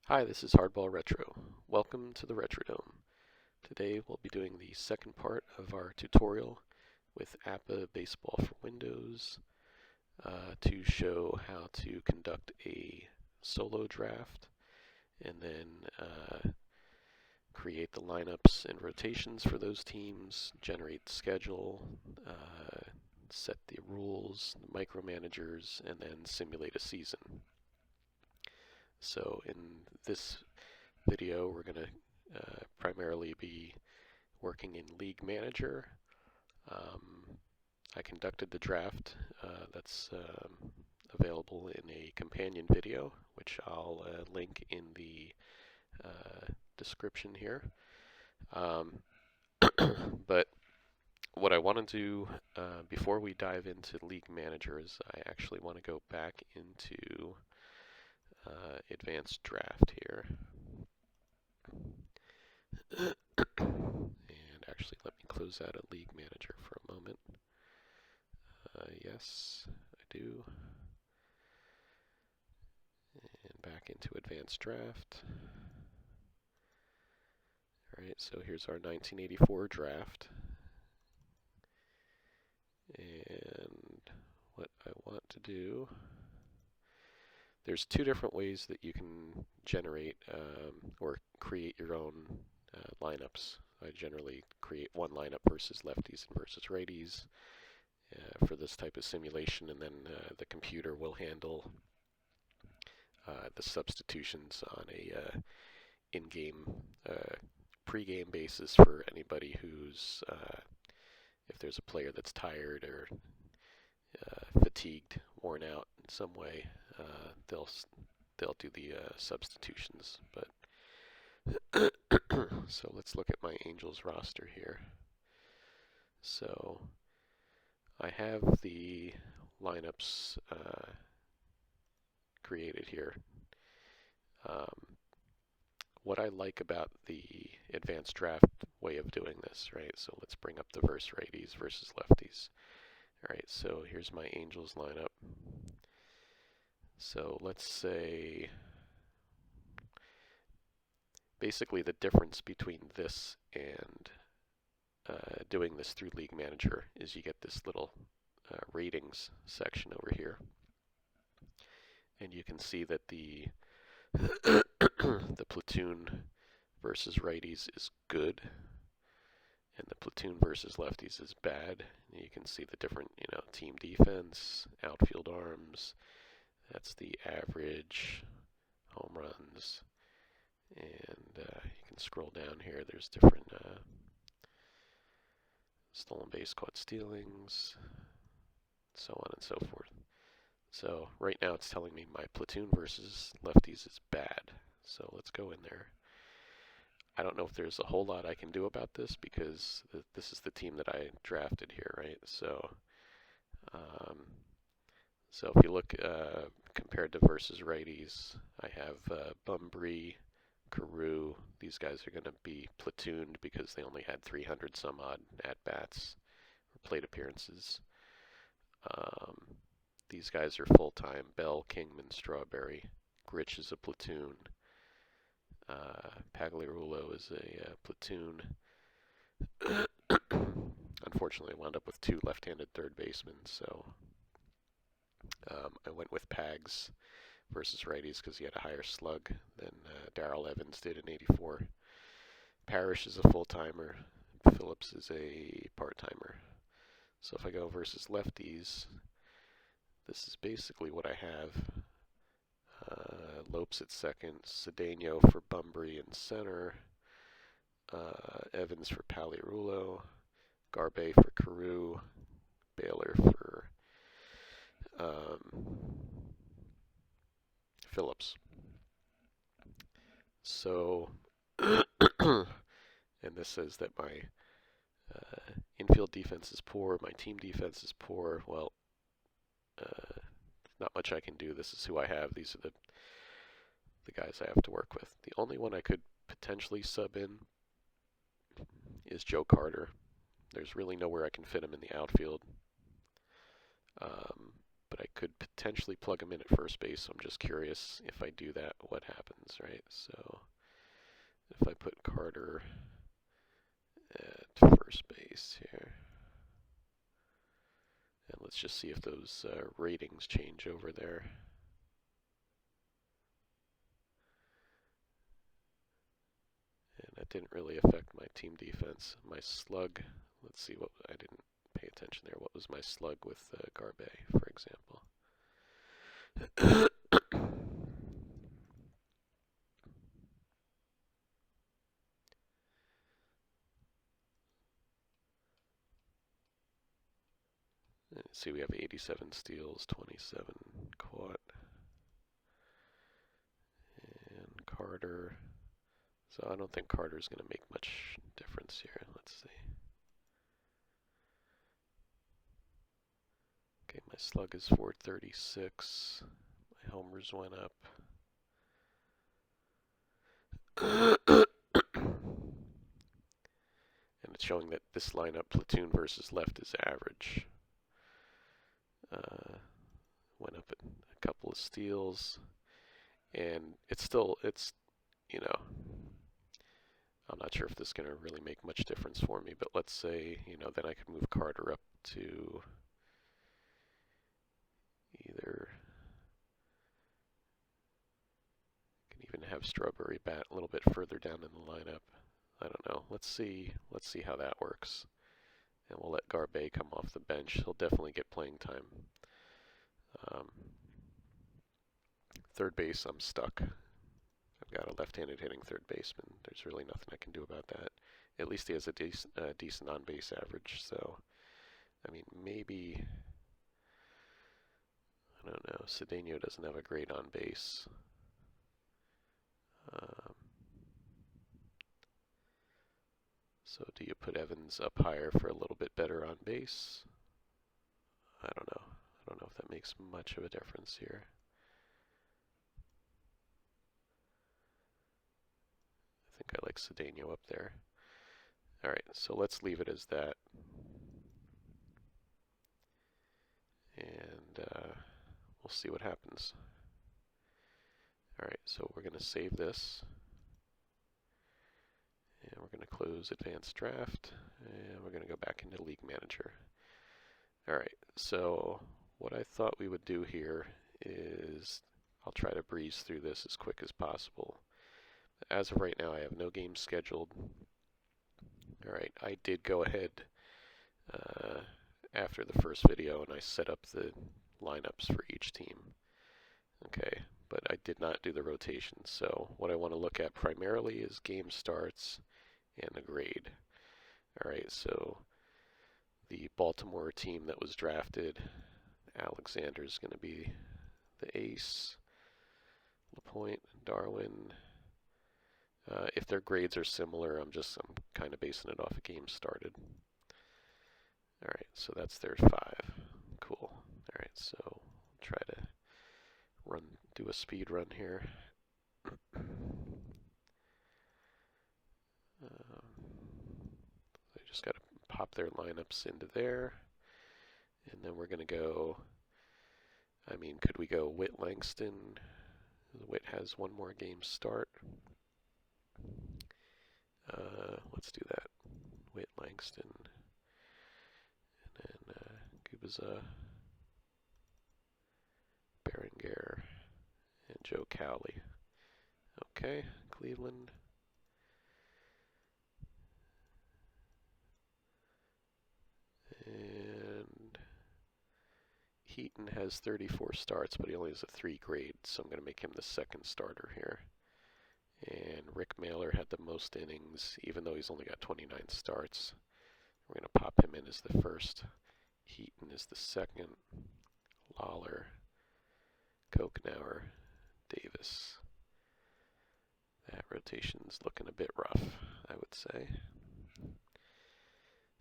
Hi, this is HardballRetro. Welcome to the Retrodome. Today we'll be doing the second part of our tutorial with APBA Baseball for Windows to show how to conduct a solo draft and then create the lineups and rotations for those teams, generate the schedule, set the rules, the micromanagers, and then simulate a season. So in this video, we're going to primarily be working in League Manager. I conducted the draft that's available in a companion video, which I'll link in the description here. But what I want to do before we dive into League Manager is I actually want to go back into Advanced Draft here. And actually, let me close out a League Manager for a moment. Yes, I do. And back into Advanced Draft. Alright, so here's our 1984 draft. And what I want to do, there's two different ways that you can generate or create your own lineups. I generally create one lineup versus lefties and versus righties for this type of simulation, and then the computer will handle the substitutions on a in-game, pre-game basis for anybody who's, if there's a player that's tired or fatigued, worn out in some way, they'll do the substitutions. But so let's look at my Angels roster here. So I have the lineups created here. What I like about the advanced draft way of doing this, right? So let's bring up the versus righties versus lefties. All right, so here's my Angels lineup. So let's say basically the difference between this and doing this through League Manager is you get this little ratings section over here. And you can see that the the platoon versus righties is good, and the platoon versus lefties is bad. And you can see the different, team defense, outfield arms. That's the average, home runs, and you can scroll down here. There's different stolen base, caught stealings, so on and so forth. So right now it's telling me my platoon versus lefties is bad. So let's go in there. I don't know if there's a whole lot I can do about this because this is the team that I drafted here, right? So, so if you look compared to versus righties, I have Bunbury, Carew. These guys are going to be platooned because they only had 300 some odd at-bats or plate appearances. These guys are full-time. Bell, Kingman, Strawberry. Grich is a platoon. Pagliarulo is a platoon. Unfortunately, I wound up with two left-handed third basemen, so I went with Pags versus righties because he had a higher slug than Darrell Evans did in '84. Parrish is a full-timer. Phillips is a part-timer. So if I go versus lefties, this is basically what I have. Lopes at second, Cedeno for Bunbury in center, Evans for Pagliarulo, Garbe for Carew, Baylor for Phillips. So, and this says that my infield defense is poor, my team defense is poor. Well, not much I can do. This is who I have. These are the guys I have to work with. The only one I could potentially sub in is Joe Carter. There's really nowhere I can fit him in the outfield. But but I could potentially plug him in at first base. So I'm just curious if I do that, what happens, right? So if I put Carter at first base here, and let's just see if those ratings change over there. And that didn't really affect my team defense. My slug, let's see what, I didn't pay attention there. What was my slug with Garbe, for example? See, we have 87 steals, 27 caught, and Carter. So I don't think Carter's going to make much difference here. Let's see. Okay, my slug is 436. My homers went up. And it's showing that this lineup, platoon versus left, is average. Went up a couple of steals, and it's still, you know, I'm not sure if this is going to really make much difference for me, but let's say, then I could move Carter up to either, can even have Strawberry bat a little bit further down in the lineup. I don't know. Let's see how that works. And we'll let Garbe come off the bench. He'll definitely get playing time. Third base, I'm stuck. I've got a left-handed hitting third baseman. There's really nothing I can do about that. At least he has a decent on-base average. So, I mean, maybe, I don't know. Cedeno doesn't have a great on-base. So do you put Evans up higher for a little bit better on base? I don't know. I don't know if that makes much of a difference here. I think I like Cedeno up there. All right, so let's leave it as that. And we'll see what happens. All right, so we're going to save this. And we're going to close Advanced Draft. And we're going to go back into League Manager. All right, so what I thought we would do here is I'll try to breeze through this as quick as possible. As of right now, I have no games scheduled. All right, I did go ahead after the first video and I set up the lineups for each team. Okay, but I did not do the rotations. So what I want to look at primarily is game starts and the grade. All right, so the Baltimore team that was drafted, Alexander is going to be the ace. LaPointe, Darwin. If their grades are similar, I'm kind of basing it off of games started. All right, so that's their 5. Cool. All right, so try to do a speed run here. I just got to pop their lineups into there, and then we're going to go. I mean, could we go Whit Langston? Whit has one more game start. Let's do that. Whit Langston. And then Gubaza, Berenger, and Joe Cowley. Okay, Cleveland. And Heaton has 34 starts, but he only has a 3 grade, so I'm going to make him the second starter here. And Rick Mailer had the most innings, even though he's only got 29 starts. We're going to pop him in as the first. Heaton is the second. Lawler, Kokenauer, Davis. That rotation's looking a bit rough, I would say.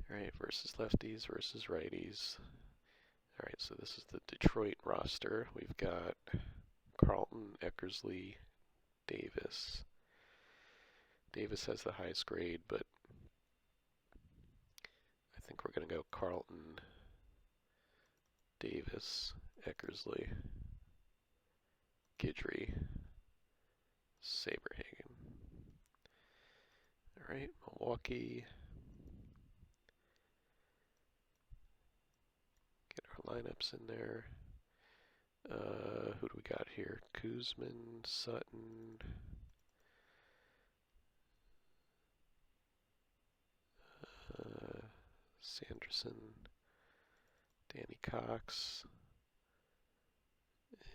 All right, versus lefties versus righties. All right, so this is the Detroit roster. We've got Carlton, Eckersley, Davis. Davis has the highest grade, but I think we're going to go Carlton, Davis, Eckersley, Guidry, Saberhagen. All right, Milwaukee. Get our lineups in there. Who do we got here? Kuzman, Sutton. Sanderson, Danny Cox,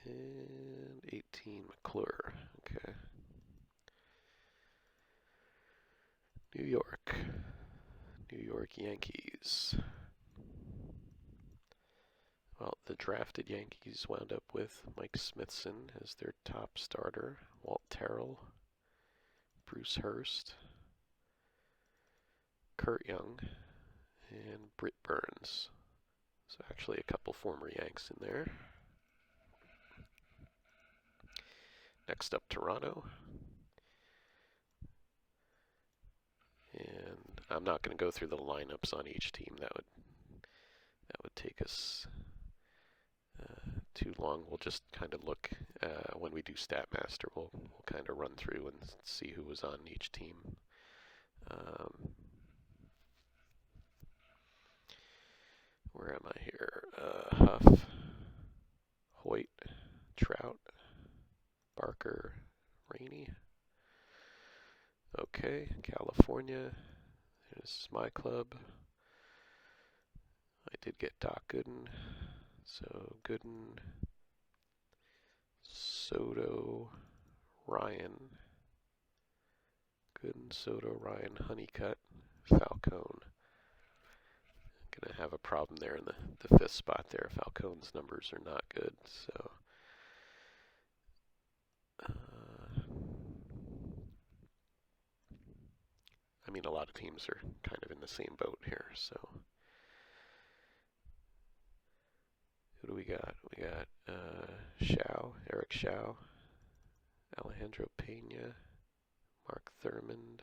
and 18 McClure. Okay. New York Yankees. Well, the drafted Yankees wound up with Mike Smithson as their top starter, Walt Terrell, Bruce Hurst, Kurt Young, and Britt Burns. So actually a couple former Yanks in there. Next up, Toronto. And I'm not going to go through the lineups on each team. That would take us too long. We'll just kind of look when we do StatMaster. We'll kind of run through and see who was on each team. Where am I here? Huff, Hoyt, Trout, Barker, Rainey. Okay, California. This is my club. I did get Doc Gooden. So Gooden, Soto, Ryan. Gooden, Soto, Ryan, Honeycutt, Falcone. Gonna have a problem there in the fifth spot there. Falcone's numbers are not good, so I mean, a lot of teams are kind of in the same boat here, so who do we got? We got Eric Shao, Alejandro Pena, Mark Thurmond,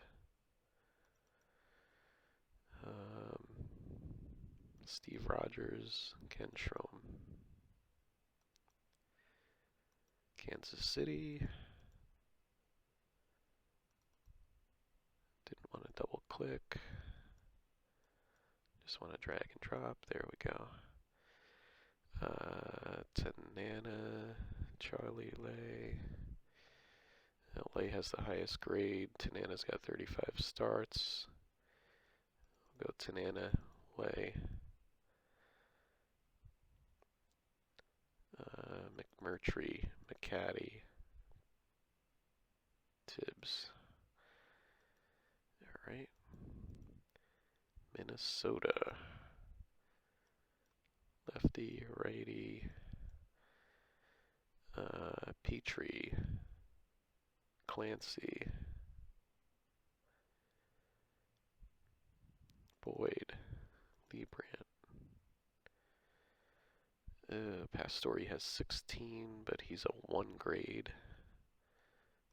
Steve Rogers, Ken Schrom. Kansas City. Didn't want to double click. Just want to drag and drop. There we go. Tanana, Charlie Lay. Lay has the highest grade. Tanana's got 35 starts. We'll go Tanana, Lay. McMurtry, McCaddy, Tibbs. All right. Minnesota. Lefty, righty. Petrie, Clancy, Boyd, Lebrant. Pastore has 16, but he's a 1 grade.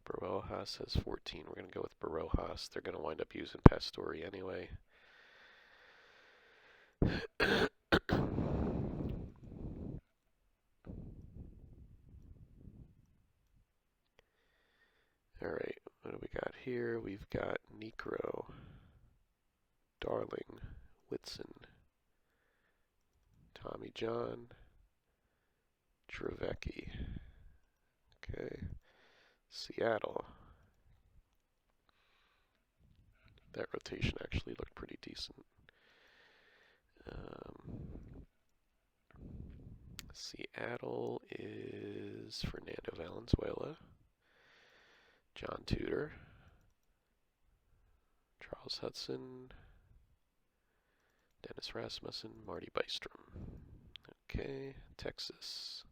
Barojas has 14. We're going to go with Barojas. They're going to wind up using Pastore anyway. All right, what do we got here? We've got Necro, Darling, Whitson, Tommy John, Trevecki. Okay, Seattle. That rotation actually looked pretty decent. Seattle is Fernando Valenzuela, John Tudor, Charles Hudson, Dennis Rasmussen, Marty Bystrom. Okay, Texas.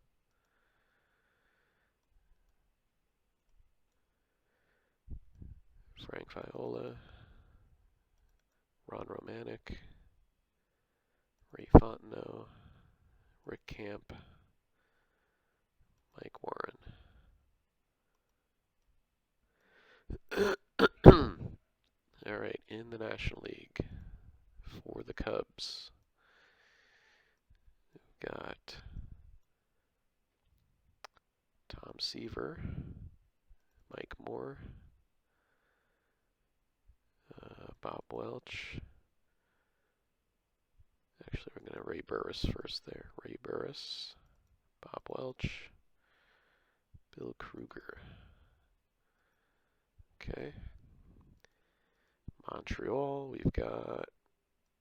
Frank Viola, Ron Romanek, Ray Fontenot, Rick Camp, Mike Warren. All right, in the National League for the Cubs, we've got Tom Seaver, Mike Moore, Bob Welch. Actually, we're going to Ray Burris first there. Ray Burris, Bob Welch, Bill Kruger. Okay. Montreal, we've got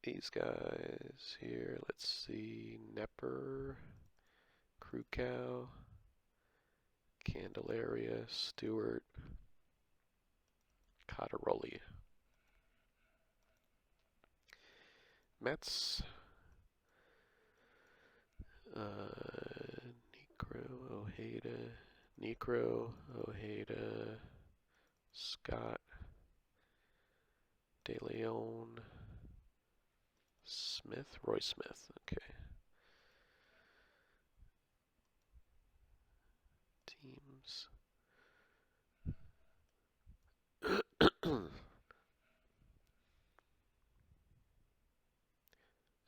these guys here. Let's see. Nepper, Krukow, Candelaria, Stewart, Cotteroli. Mets, Necro, Ojeda, Scott, De Leon, Smith, Roy Smith. Okay. Teams.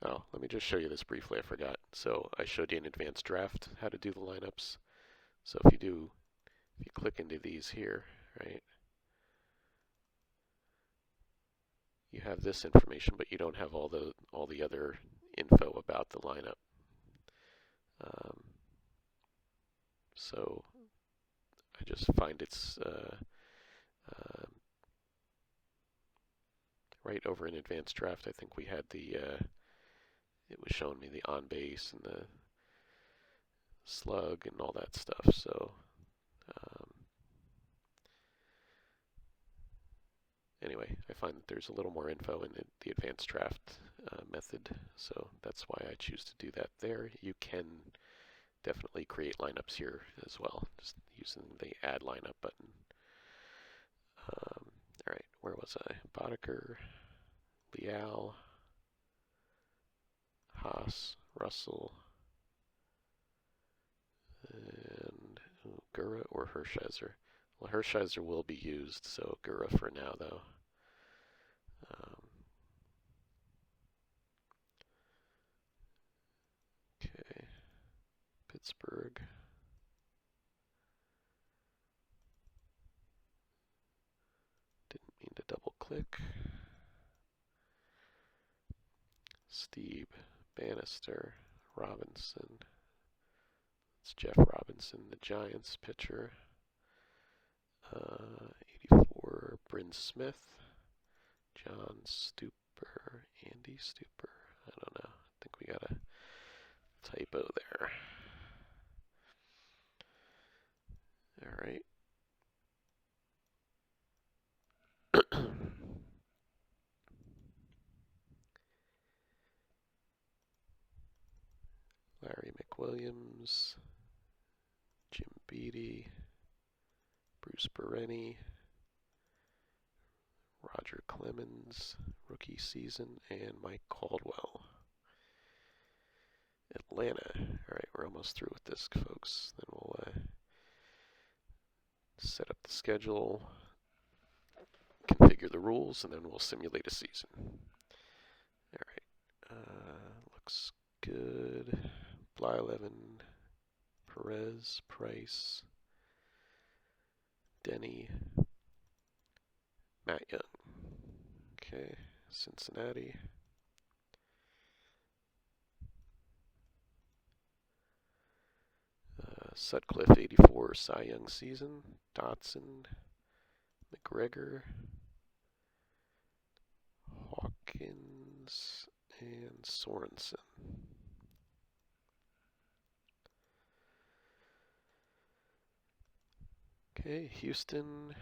Oh, let me just show you this briefly. I forgot. So I showed you in advanced draft how to do the lineups. So if you click into these here, right, you have this information, but you don't have all the other info about the lineup. So I just find it's right over in advanced draft. I think we had it was showing me the on base and the slug and all that stuff. So anyway, I find that there's a little more info in the advanced draft method, so that's why I choose to do that there. You can definitely create lineups here as well, just using the add lineup button. All right, where was I? Boddicker, Leal, Haas, Russell, and Gura or Hershiser. Well, Hershiser will be used, so Gura for now, though. Okay, Pittsburgh. Didn't mean to double click. Steve, Bannister, Robinson. It's Jeff Robinson, the Giants pitcher. 84, Bryn Smith, John Stuper, Andy Stuper. I don't know. I think we got a typo there. All right. Larry McWilliams, Jim Beattie, Bruce Bereni, Roger Clemens, rookie season, and Mike Caldwell. Atlanta. All right, we're almost through with this, folks. Then we'll set up the schedule, configure the rules, and then we'll simulate a season. All right, looks good. Blyleven, Perez, Price, Denny, Matt Young. Okay, Cincinnati. Sutcliffe, 84, Cy Young season. Dotson, McGregor, Hawkins, and Sorensen. Okay, Houston.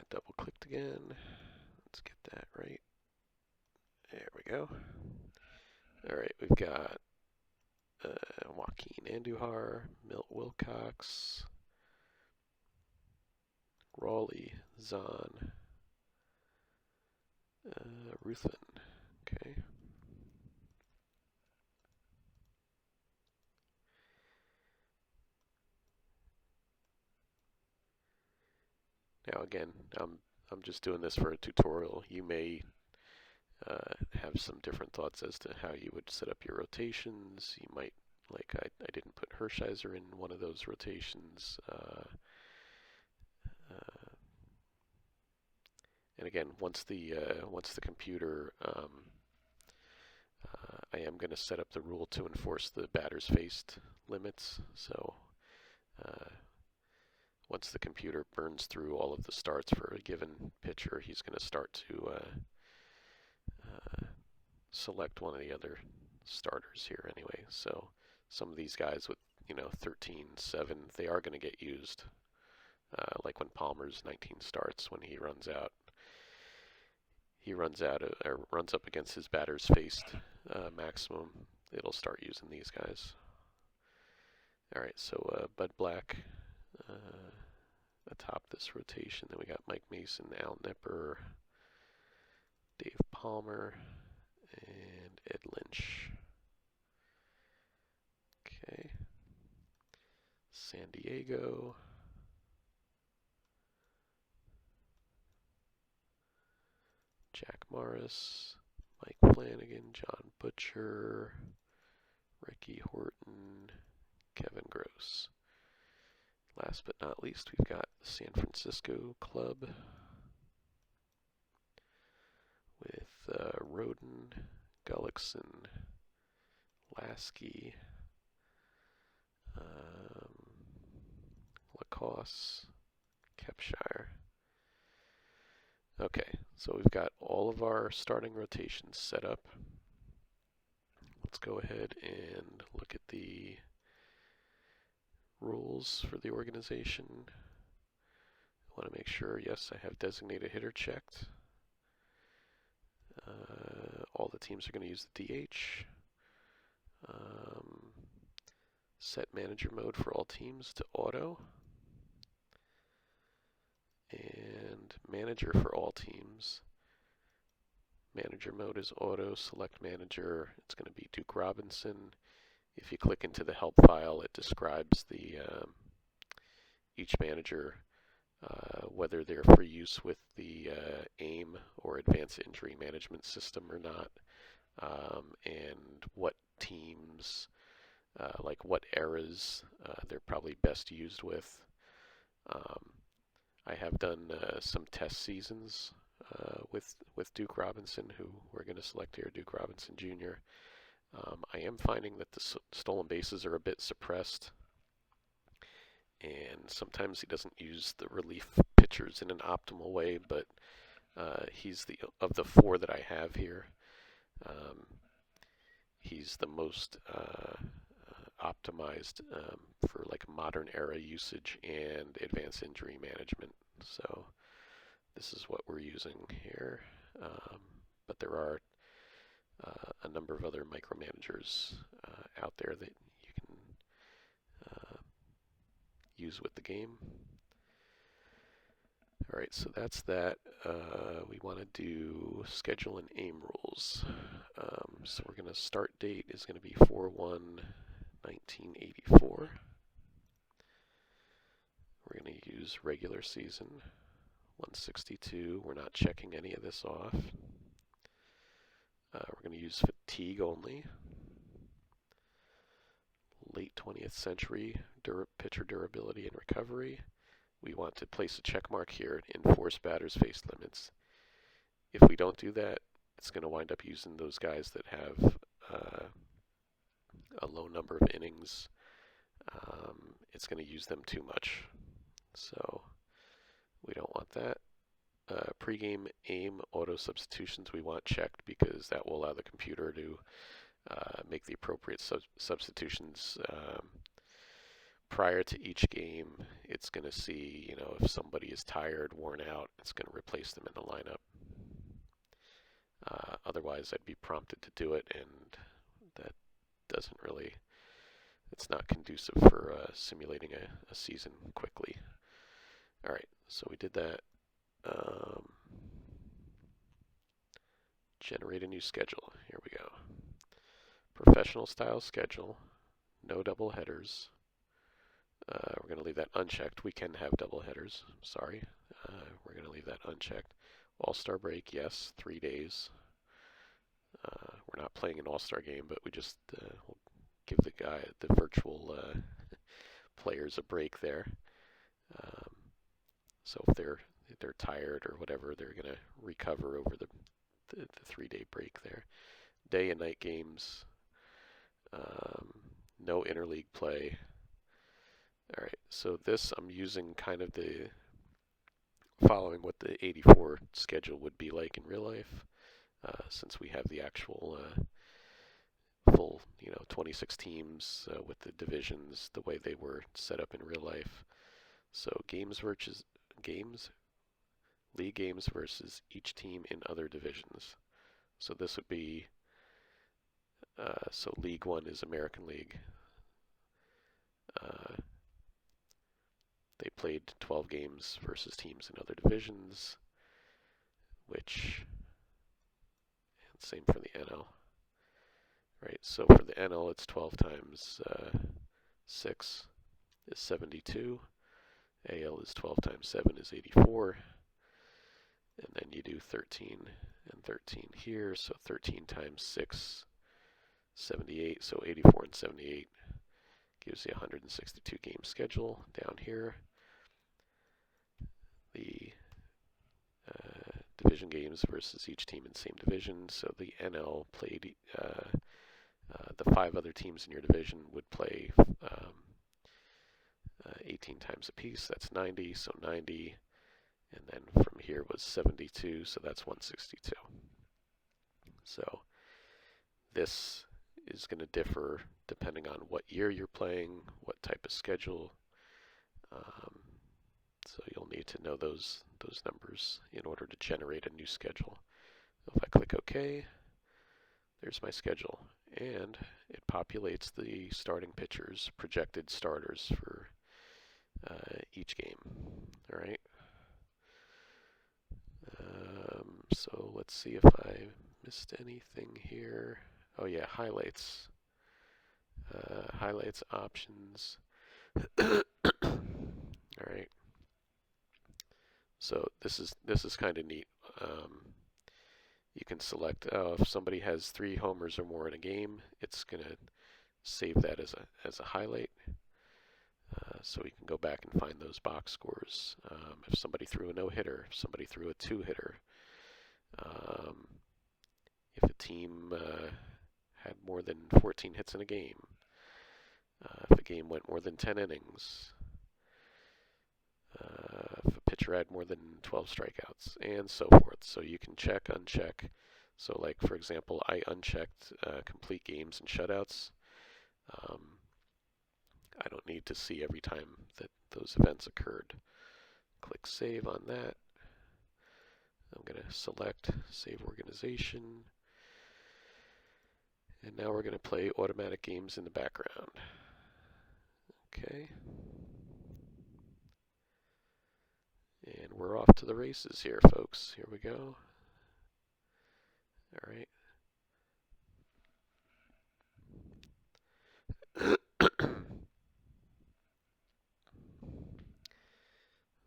Double clicked again. Let's get that right. There we go. All right, we've got Joaquin Andujar, Milt Wilcox, Raleigh, Zahn, Ruthin. Okay. Now again, I'm just doing this for a tutorial. You may have some different thoughts as to how you would set up your rotations. You might Like I didn't put Hershiser in one of those rotations. And again, once the computer, I am going to set up the rule to enforce the batters faced limits. So once the computer burns through all of the starts for a given pitcher, he's going to start to select one of the other starters here anyway. So some of these guys with 13-7, they are going to get used. Like when Palmer's 19 starts, when he runs up against his batters faced maximum, it'll start using these guys. All right, so Bud Black atop this rotation. Then we got Mike Mason, Al Nipper, Dave Palmer, and Ed Lynch. Okay. San Diego. Jack Morris, Mike Flanagan, John Butcher, Ricky Horton, Kevin Gross. Last but not least, we've got the San Francisco Club with Roden, Gullickson, Lasky, Lacoste, Kepshire. Okay, so we've got all of our starting rotations set up. Let's go ahead and look at the rules for the organization. I want to make sure, yes, I have designated hitter checked. All the teams are going to use the DH. Set manager mode for all teams to auto. And manager for all teams. Manager mode is auto, select manager. It's going to be Duke Robinson. If you click into the help file, it describes the each manager, whether they're for use with the A.I.M or Advanced Injury Management System or not, and what teams, like what eras they're probably best used with. I have done some test seasons with Duke Robinson, who we're going to select here, Duke Robinson Jr. I am finding that the stolen bases are a bit suppressed, and sometimes he doesn't use the relief pitchers in an optimal way, but he's of the four that I have here, he's the most optimized for like modern era usage and advanced injury management. So this is what we're using here, but there are a number of other micromanagers out there that you can use with the game. All right, so that's that. We want to do schedule and aim rules. So we're going to start date is going to be 4/1/1984. We're going to use regular season 162. We're not checking any of this off. We're going to use fatigue only. Late 20th century pitcher durability and recovery. We want to place a check mark here, enforce batters face limits. If we don't do that, it's going to wind up using those guys that have a low number of innings. It's going to use them too much. So we don't want that. Pre-game A.I.M auto substitutions we want checked because that will allow the computer to make the appropriate substitutions prior to each game. It's going to see, if somebody is tired, worn out, it's going to replace them in the lineup. Otherwise, I'd be prompted to do it, and that doesn't really, it's not conducive for simulating a season quickly. All right, so we did that. Generate a new schedule. Here we go. Professional style schedule. No double headers. We're going to leave that unchecked. We can have double headers. Sorry. We're going to leave that unchecked. All-Star break, yes, 3 days. We're not playing an All-Star game, but we just we'll give the virtual players a break there. Um, so if they're tired or whatever, they're going to recover over the 3-day break there. Day and night games, no interleague play. All right, so this I'm using kind of the following what the 84 schedule would be like in real life, since we have the actual full 26 teams with the divisions the way they were set up in real life. So league games versus each team in other divisions. So this would be so League One is American League. They played 12 games versus teams in other divisions, which same for the NL. Right, so for the NL, it's 12 times 6 is 72. AL is 12 times 7 is 84. And then you do 13 and 13 here, so 13 times 6, 78. So 84 and 78 gives you a 162 game schedule down here. The division games versus each team in the same division. So the NL played the 5 other teams in your division would play 18 times apiece. That's 90, so 90. And then from here was 72, so that's 162. So this is going to differ depending on what year you're playing, what type of schedule. So you'll need to know those numbers in order to generate a new schedule. If I click OK, there's my schedule, and it populates the starting pitchers, projected starters for each game. All right. So let's see if I missed anything here. Oh yeah, highlights. Highlights options. All right. So this is kind of neat. You can select if somebody has 3 homers or more in a game, it's gonna save that as a highlight. So we can go back and find those box scores. If somebody threw a no-hitter, if somebody threw a 2-hitter, if a team had more than 14 hits in a game, if a game went more than 10 innings, if a pitcher had more than 12 strikeouts, and so forth. So you can check, uncheck. So like, for example, I unchecked complete games and shutouts. I don't need to see every time that those events occurred. Click Save on that. I'm going to select Save Organization. And now we're going to play automatic games in the background. Okay. And we're off to the races here, folks. Here we go. All right.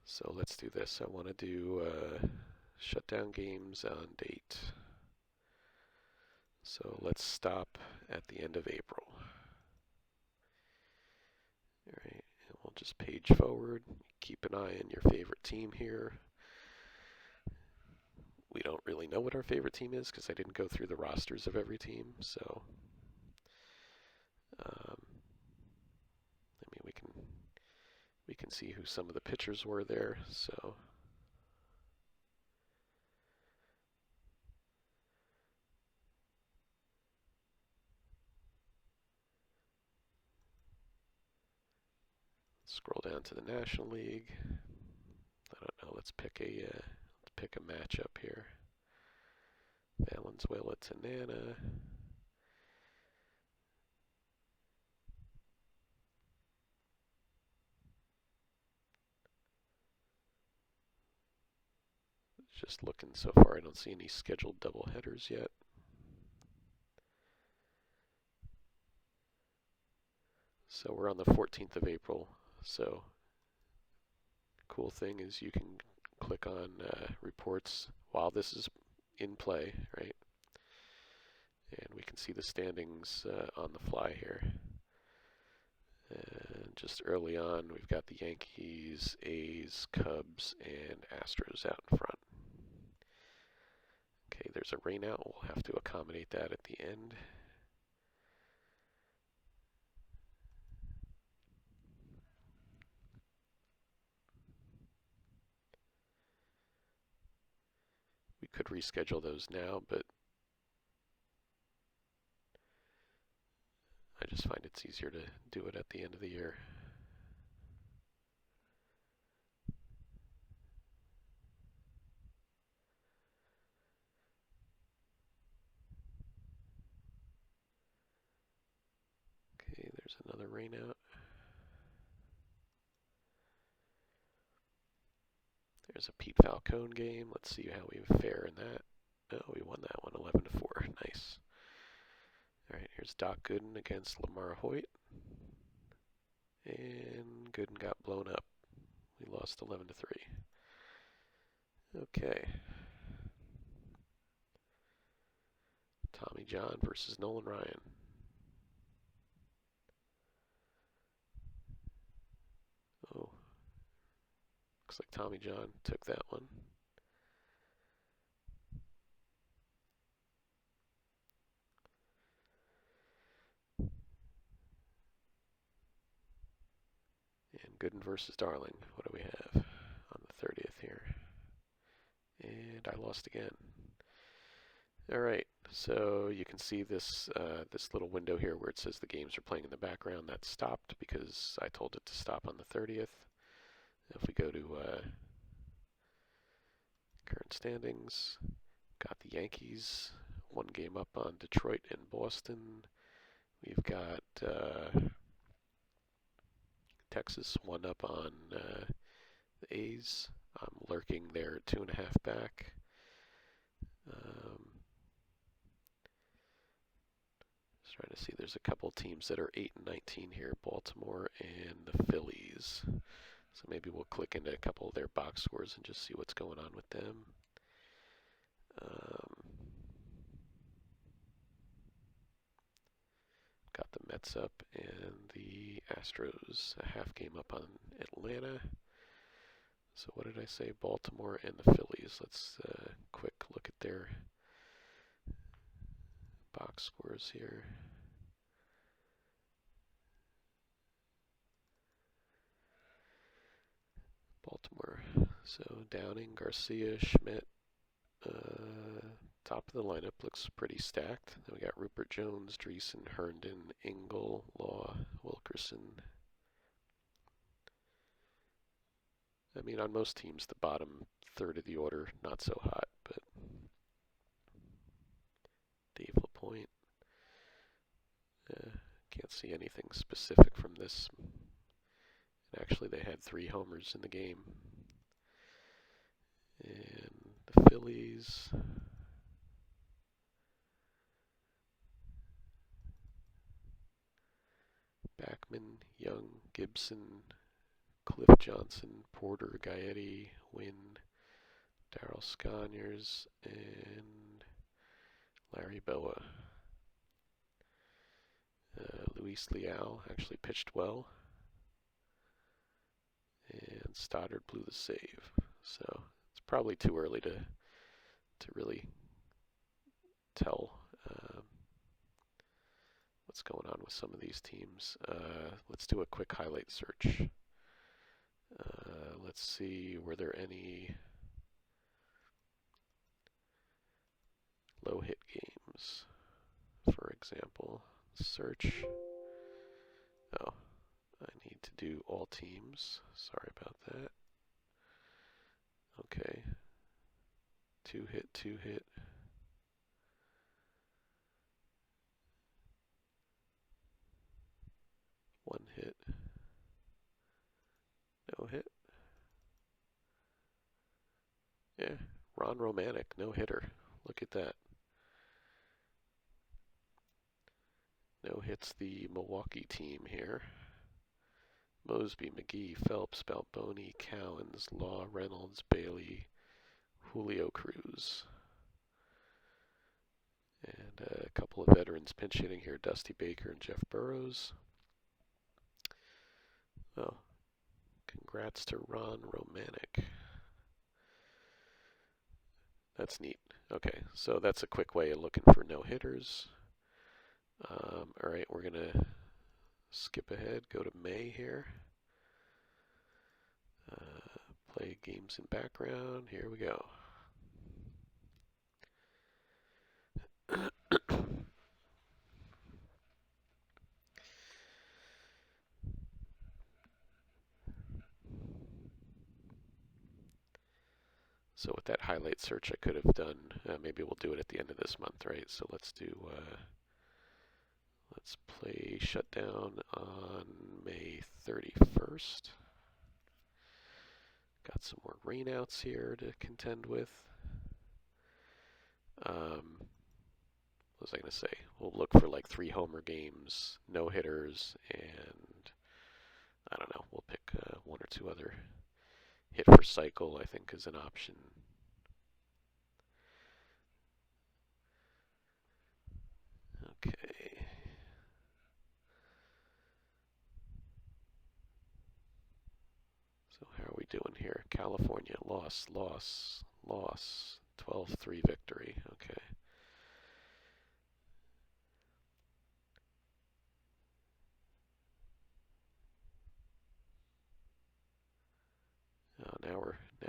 So let's do this. I want to do shutdown games on date. So let's stop at the end of April. All right, and we'll just page forward. Keep an eye on your favorite team here. We don't really know what our favorite team is because I didn't go through the rosters of every team. So, I mean, we can see who some of the pitchers were there. So. Scroll down to the National League. I don't know. Let's pick a matchup here. Valenzuela to Nana. Just looking so far, I don't see any scheduled doubleheaders yet. So we're on the 14th of April. So cool thing is you can click on reports while this is in play, right? And we can see the standings on the fly here. just early on, we've got the Yankees, A's, Cubs, and Astros out in front. Okay, there's a rain out. We'll have to accommodate that at the end. We could reschedule those now, but I just find it's easier to do it at the end of the year. Okay, there's another rain out. There's a Pete Falcone game. Let's see how we fare in that. Oh, we won that one 11-4. Nice. All right, here's Doc Gooden against Lamar Hoyt. And Gooden got blown up. We lost 11-3. Okay. Tommy John versus Nolan Ryan. Oh. Looks like Tommy John took that one. And Gooden versus Darling. What do we have on the 30th here? And I lost again. All right, so you can see this this little window here where it says the games are playing in the background. That stopped because I told it to stop on the 30th. If we go to current standings, got the Yankees one game up on Detroit and Boston. We've got Texas one up on the A's. I'm lurking there 2.5 back. Just trying to see, there's a couple teams that are 8 and 19 here, Baltimore and the Phillies. So maybe we'll click into a couple of their box scores and just see what's going on with them. Got the Mets up and the Astros a half game up on Atlanta. So what did I say? Baltimore and the Phillies. Let's quick look at their box scores here. Baltimore. So Downing, Garcia, Schmidt. Top of the lineup looks pretty stacked. Then we got Rupert Jones, Dreesen, Herndon, Engel, Law, Wilkerson. I mean, on most teams, the bottom third of the order, not so hot, but Dave LaPointe. Can't see anything specific from this. And actually, they had 3 homers in the game. And the Phillies. Backman, Young, Gibson, Cliff Johnson, Porter, Gaetti, Wynn, Darryl Sconyers, and Larry Boa. Luis Leal actually pitched well. And Stoddard blew the save. So it's probably too early to really tell what's going on with some of these teams. Let's do a quick highlight search. Let's see, were there any low hit games? For example, search. Oh, I need to do all teams. Sorry about that. Okay. 2 hit, 2 hit. 1 hit. No hit. Yeah, Ron Romanek, no hitter. Look at that. No hits the Milwaukee team here. Mosby, McGee, Phelps, Balboni, Cowens, Law, Reynolds, Bailey, Julio Cruz. And a couple of veterans pinch hitting here, Dusty Baker and Jeff Burrows. Oh, congrats to Ron Romanek. That's neat. Okay, so that's a quick way of looking for no-hitters. All right, we're going to skip ahead, go to May here. Play games in background. Here we go. So with that highlight search I could have done, maybe we'll do it at the end of this month, right? So let's play Shutdown on May 31st. Got some more rainouts here to contend with. What was I going to say? We'll look for like 3 homer games, no hitters, and I don't know, we'll pick 1 or 2 other. Hit for cycle, I think, is an option. Okay. So how are we doing here? California, loss, loss, loss. 12-3 victory. Okay. Oh, now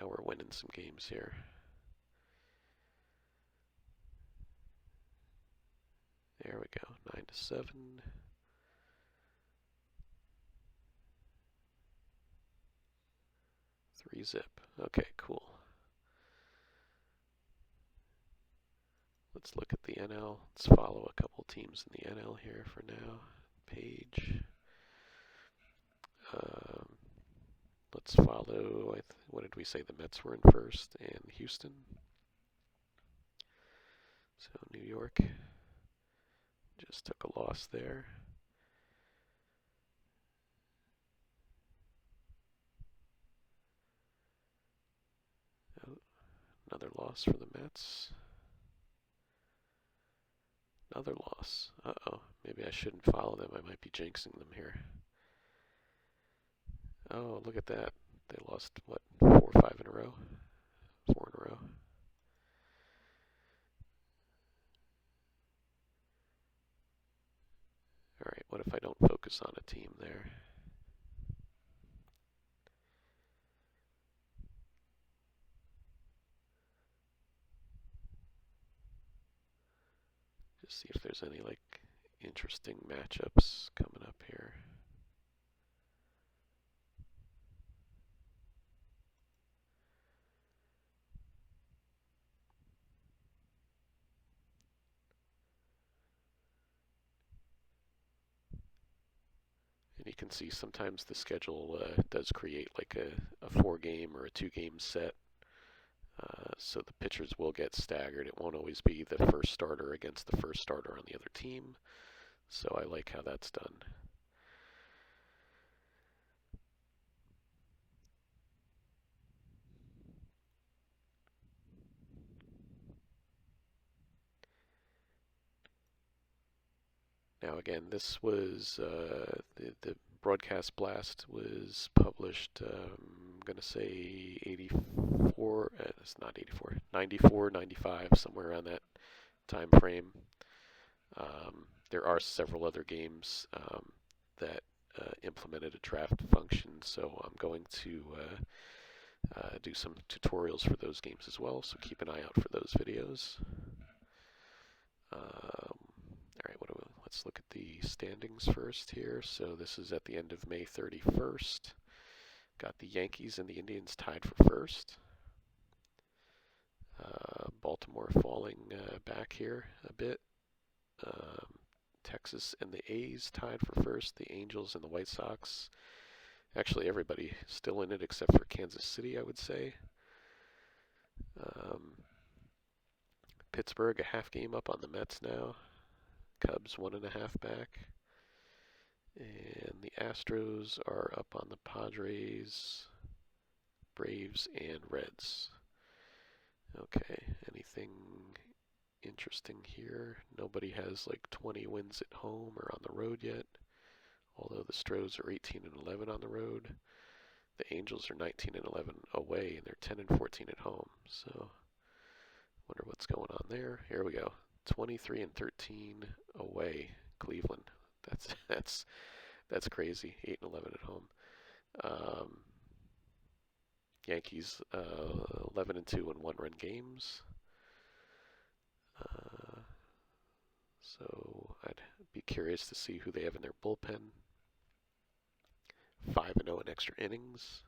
we're winning some games here. There we go. 9-7. 3-zip. Okay, cool. Let's look at the NL. Let's follow a couple teams in the NL here for now. Page. Let's follow, what did we say? The Mets were in first, and Houston. So New York just took a loss there. Oh, another loss for the Mets. Another loss. Uh-oh, maybe I shouldn't follow them. I might be jinxing them here. Oh, look at that. They lost, what, 4 or 5 in a row? 4 in a row. Alright, what if I don't focus on a team there? Just see if there's any, like, interesting matchups coming up here. And you can see sometimes the schedule does create like a 4-game or a 2-game set. So the pitchers will get staggered. It won't always be the first starter against the first starter on the other team. So I like how that's done. Now again, this was the broadcast blast was published. I'm gonna say 84. It's not 84. 94, 95, somewhere around that time frame. There are several other games that implemented a draft function, so I'm going to do some tutorials for those games as well, so keep an eye out for those videos. Alright, let's look at the standings first here. So this is at the end of May 31st. Got the Yankees and the Indians tied for first. Baltimore falling back here a bit. Texas and the A's tied for first. The Angels and the White Sox. Actually, everybody still in it except for Kansas City, I would say. Pittsburgh a half game up on the Mets now. Cubs 1.5 back. And the Astros are up on the Padres, Braves, and Reds. Okay, anything interesting here? Nobody has like 20 wins at home or on the road yet. although the Stros are 18 and 11 on the road. The Angels are 19 and 11 away, and they're 10 and 14 at home. So, wonder what's going on there. Here we go. 23 and 13 away, Cleveland. That's crazy. 8 and 11 at home. Yankees 11 and 2 in one-run games. So I'd be curious to see who they have in their bullpen. 5 and 0 in extra innings.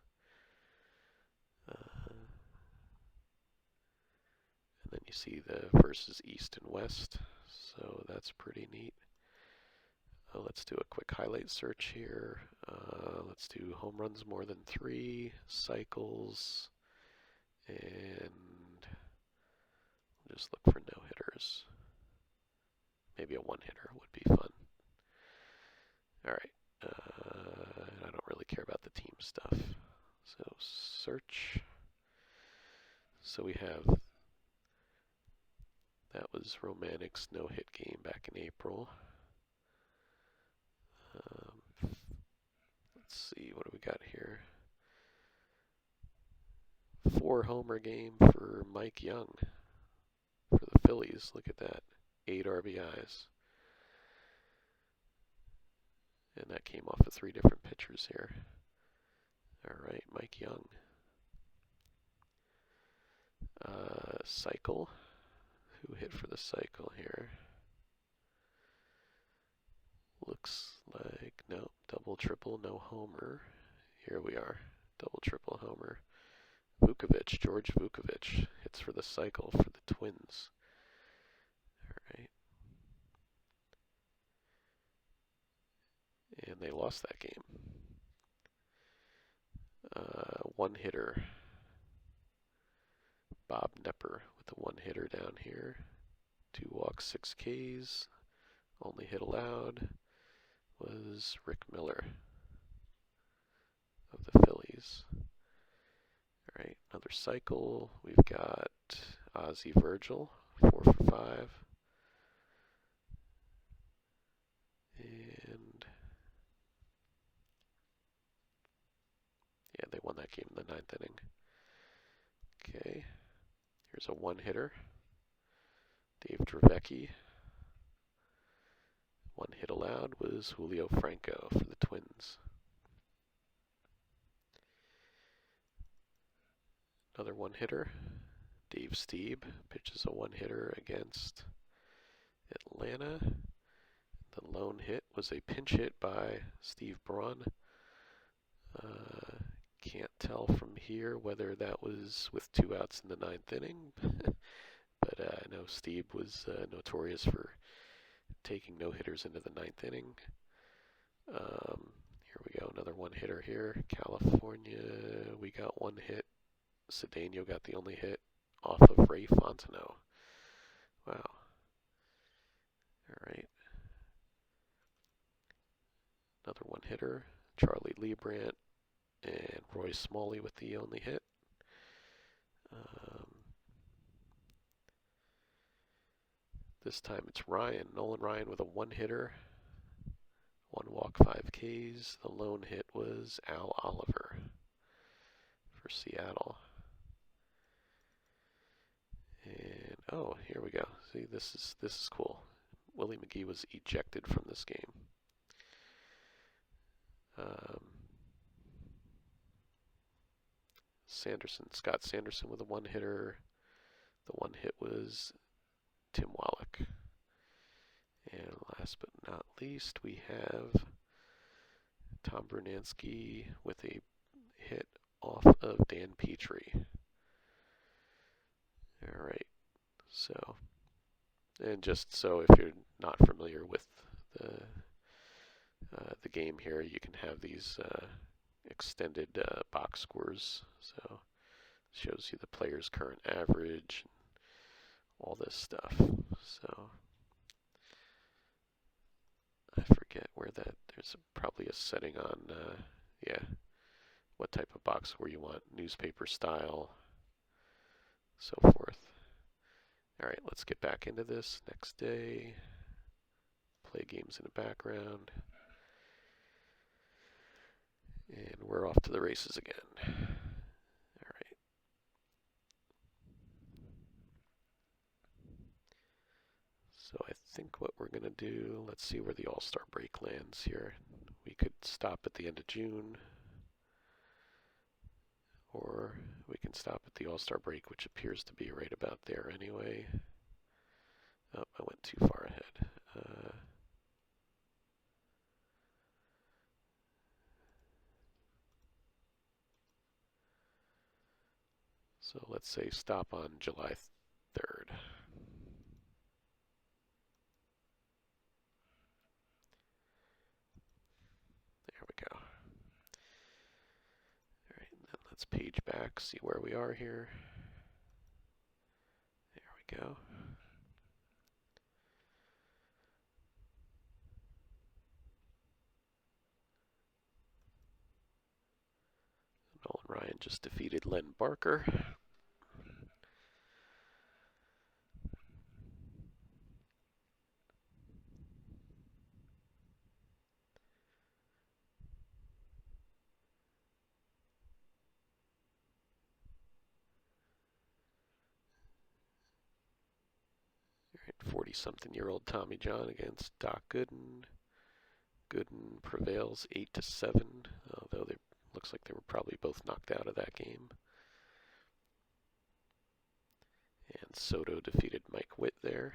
And then you see the versus East and West. So that's pretty neat. Let's do a quick highlight search here. Let's do home runs more than 3, cycles, and just look for no-hitters. Maybe a one-hitter would be fun. All right. I don't really care about the team stuff. So search. So we have, that was Romanic's no-hit game back in April. Let's see, what do we got here? 4-homer game for Mike Young for the Phillies. Look at that. 8 RBIs. And that came off of 3 different pitchers here. All right, Mike Young. Cycle. Who hit for the cycle here? Looks like, no, double, triple, no homer. Here we are. Double, triple, homer. Vukovic, George Vukovic hits for the cycle for the Twins. All right. And they lost that game. One hitter. Bob Nepper with a one-hitter down here. 2 walks, 6 Ks. Only hit allowed was Rick Miller of the Phillies. All right, another cycle. We've got Ozzie Virgil, 4 for 5. And yeah, they won that game in the 9th inning. Okay, here's a one-hitter. Dave Dravecky. 1 hit allowed was Julio Franco for the Twins. Another one-hitter. Dave Stieb pitches a one-hitter against Atlanta. The lone hit was a pinch hit by Steve Braun. Can't tell from here whether that was with 2 outs in the 9th inning, but I know Steve was notorious for taking no-hitters into the 9th inning. Here we go, another one-hitter here. California, we got 1 hit. Cedeno got the only hit off of Ray Fontenot. Wow. All right. Another one-hitter. Charlie Leibrandt and Roy Smalley with the only hit. This time it's Ryan, Nolan Ryan with a one-hitter. 1 walk, 5 Ks. The lone hit was Al Oliver for Seattle. And oh, here we go. See, this is cool. Willie McGee was ejected from this game. Scott Sanderson with a one-hitter. The one hit was Tim Wallach. And last but not least, we have Tom Brunansky with a hit off of Dan Petrie. All right. So, and just so if you're not familiar with the game here, you can have these extended box scores. So it shows you the player's current average, and all this stuff. So I forget where that, there's probably a setting on, yeah, what type of box score you want, newspaper style, so forth. All right, let's get back into this. Next day, play games in the background. And we're off to the races again. All right. So I think what we're going to do, let's see where the All-Star break lands here. We could stop at the end of June, or we can stop at the All-Star break, which appears to be right about there anyway. Oh, I went too far ahead. So let's say stop on July 3rd. There we go. All right, and then let's page back, see where we are here. There we go. Nolan Ryan just defeated Len Barker. All right, 40-something-year-old Tommy John against Doc Gooden. Gooden prevails 8-7, although it looks like they were probably both knocked out of that game. And Soto defeated Mike Witt there.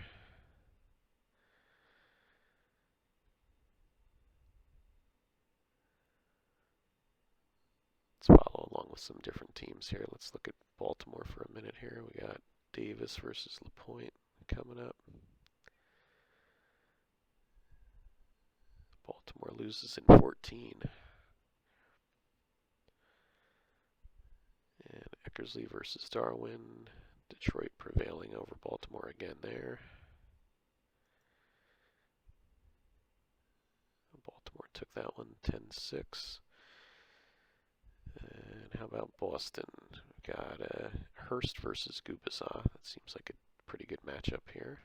Let's follow along with some different teams here. Let's look at Baltimore for a minute here. We got Davis versus LaPointe coming up. Baltimore loses in 14. And Eckersley versus Darwin. Detroit prevailing over Baltimore again there. Baltimore took that one 10-6. And how about Boston? We got Hurst versus Gubazah. That seems like a pretty good matchup here.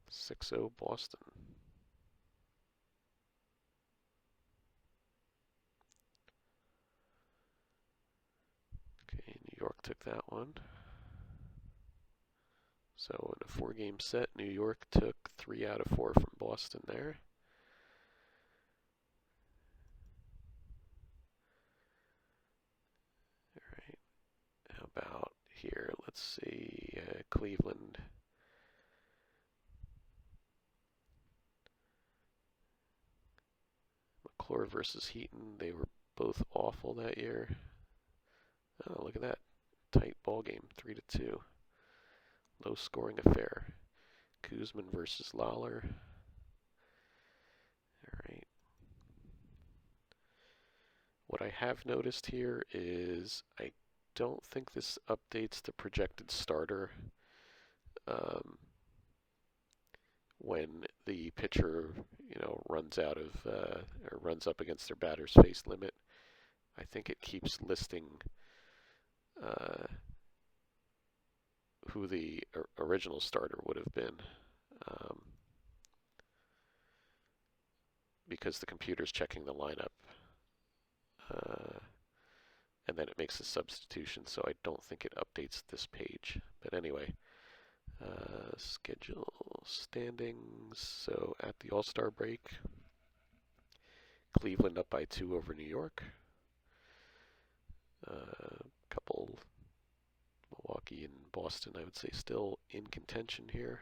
6-0 Boston. Okay, New York took that one. So in a 4-game set, New York took 3 out of 4 from Boston there. All right, how about here? Let's see, Cleveland. McClure versus Heaton. They were both awful that year. Oh, look at that. Tight ball game, 3-2. Low scoring affair. Kuzman versus Lawler. All right. What I have noticed here is I don't think this updates the projected starter when the pitcher, runs out of or runs up against their batter's face limit. I think it keeps listing who the original starter would have been, because the computer's checking the lineup, and then it makes a substitution, so I don't think it updates this page. But anyway, schedule standings. So at the All-Star break, Cleveland up by 2 over New York. Couple Milwaukee and Boston, I would say, still in contention here.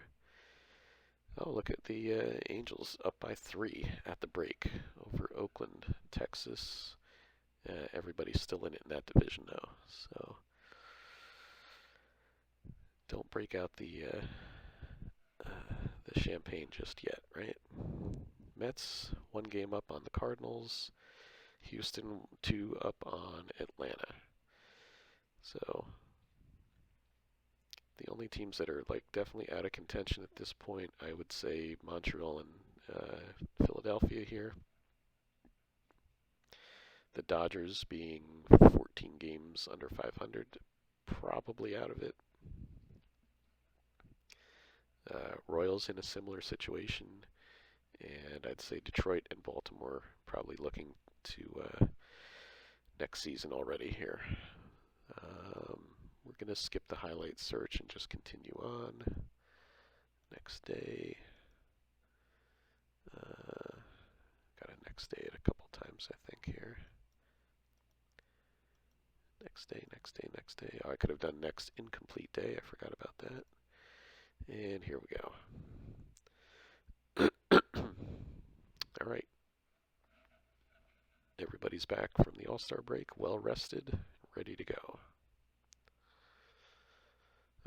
Oh, look at the Angels up by 3 at the break over Oakland, Texas. Everybody's still in it in that division though, so don't break out the champagne just yet, right? Mets 1 game up on the Cardinals. Houston 2 up on Atlanta. So the only teams that are definitely out of contention at this point, I would say Montreal and Philadelphia here. The Dodgers being 14 games under 500, probably out of it. Royals in a similar situation, and I'd say Detroit and Baltimore probably looking to next season already here. We're going to skip the highlight search and just continue on. Next day. Got a next day a couple times, I think, here. Next day, next day, next day. Oh, I could have done next incomplete day. I forgot about that. And here we go. All right. Everybody's back from the All-Star break, well rested, ready to go.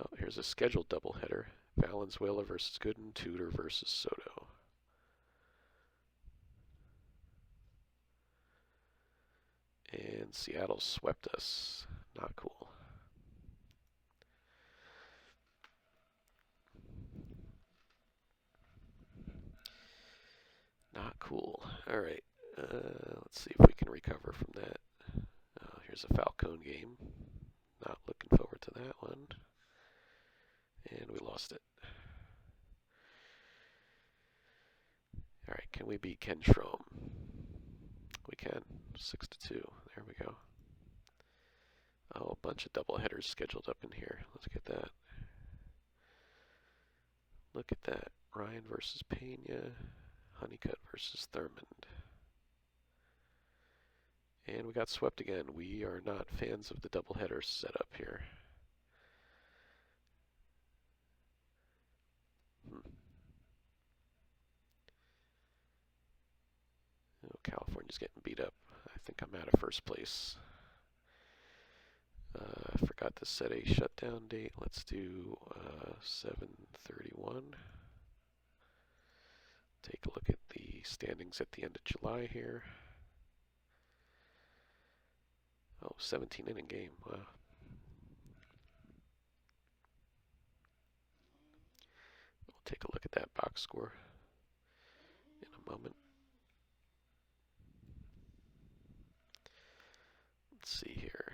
Oh, here's a scheduled doubleheader. Valenzuela versus Gooden, Tudor versus Soto. And Seattle swept us. Not cool. Not cool. All right. Let's see if we can recover from that. Here's a Falcone game. Not looking forward to that one. And we lost it. All right, can we beat Ken Strom? We can. 6-2. There we go. Oh, a bunch of doubleheaders scheduled up in here. Let's get that. Look at that. Ryan versus Pena. Honeycutt versus Thurmond. And we got swept again. We are not fans of the doubleheader setup here. Oh, California's getting beat up. I think I'm out of first place. I forgot to set a shutdown date. Let's do 7/31. Take a look at the standings at the end of July here. Oh, 17 inning game. Wow. We'll take a look at that box score in a moment. Let's see here.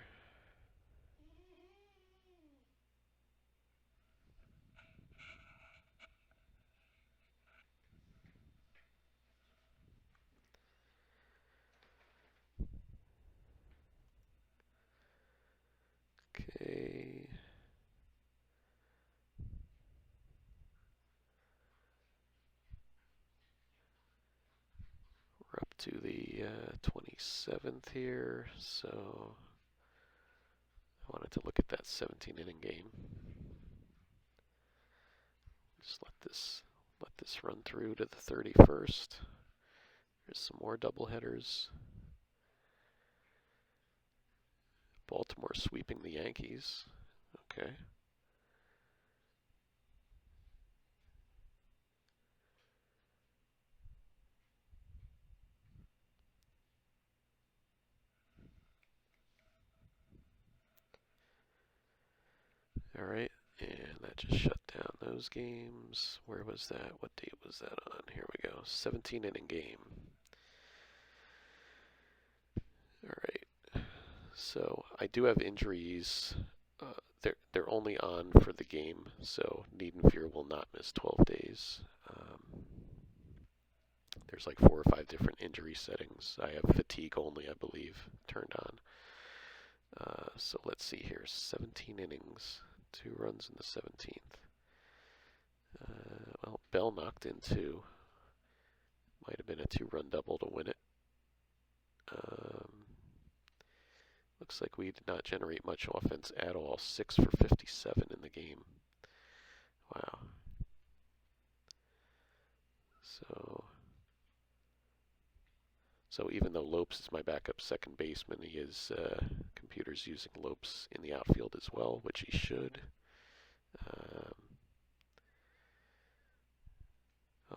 Okay. We're up to the 27th here, so I wanted to look at that 17 inning game. Just let this run through to the 31st. There's some more doubleheaders. Baltimore sweeping the Yankees. Okay. All right, and that just shut down those games. Where was that? What date was that on? Here we go. 17 inning game. All right. So I do have injuries. They're only on for the game, so Niedenfear will not miss 12 days. There's like 4 or 5 different injury settings. I have fatigue only, I believe, turned on. So let's see here. 17 innings, 2 runs in the 17th. Well, Bell knocked in 2. Might have been a 2-run double to win it. Looks like we did not generate much offense at all. 6 for 57 in the game. Wow. So even though Lopes is my backup second baseman, he is computer's using Lopes in the outfield as well, which he should.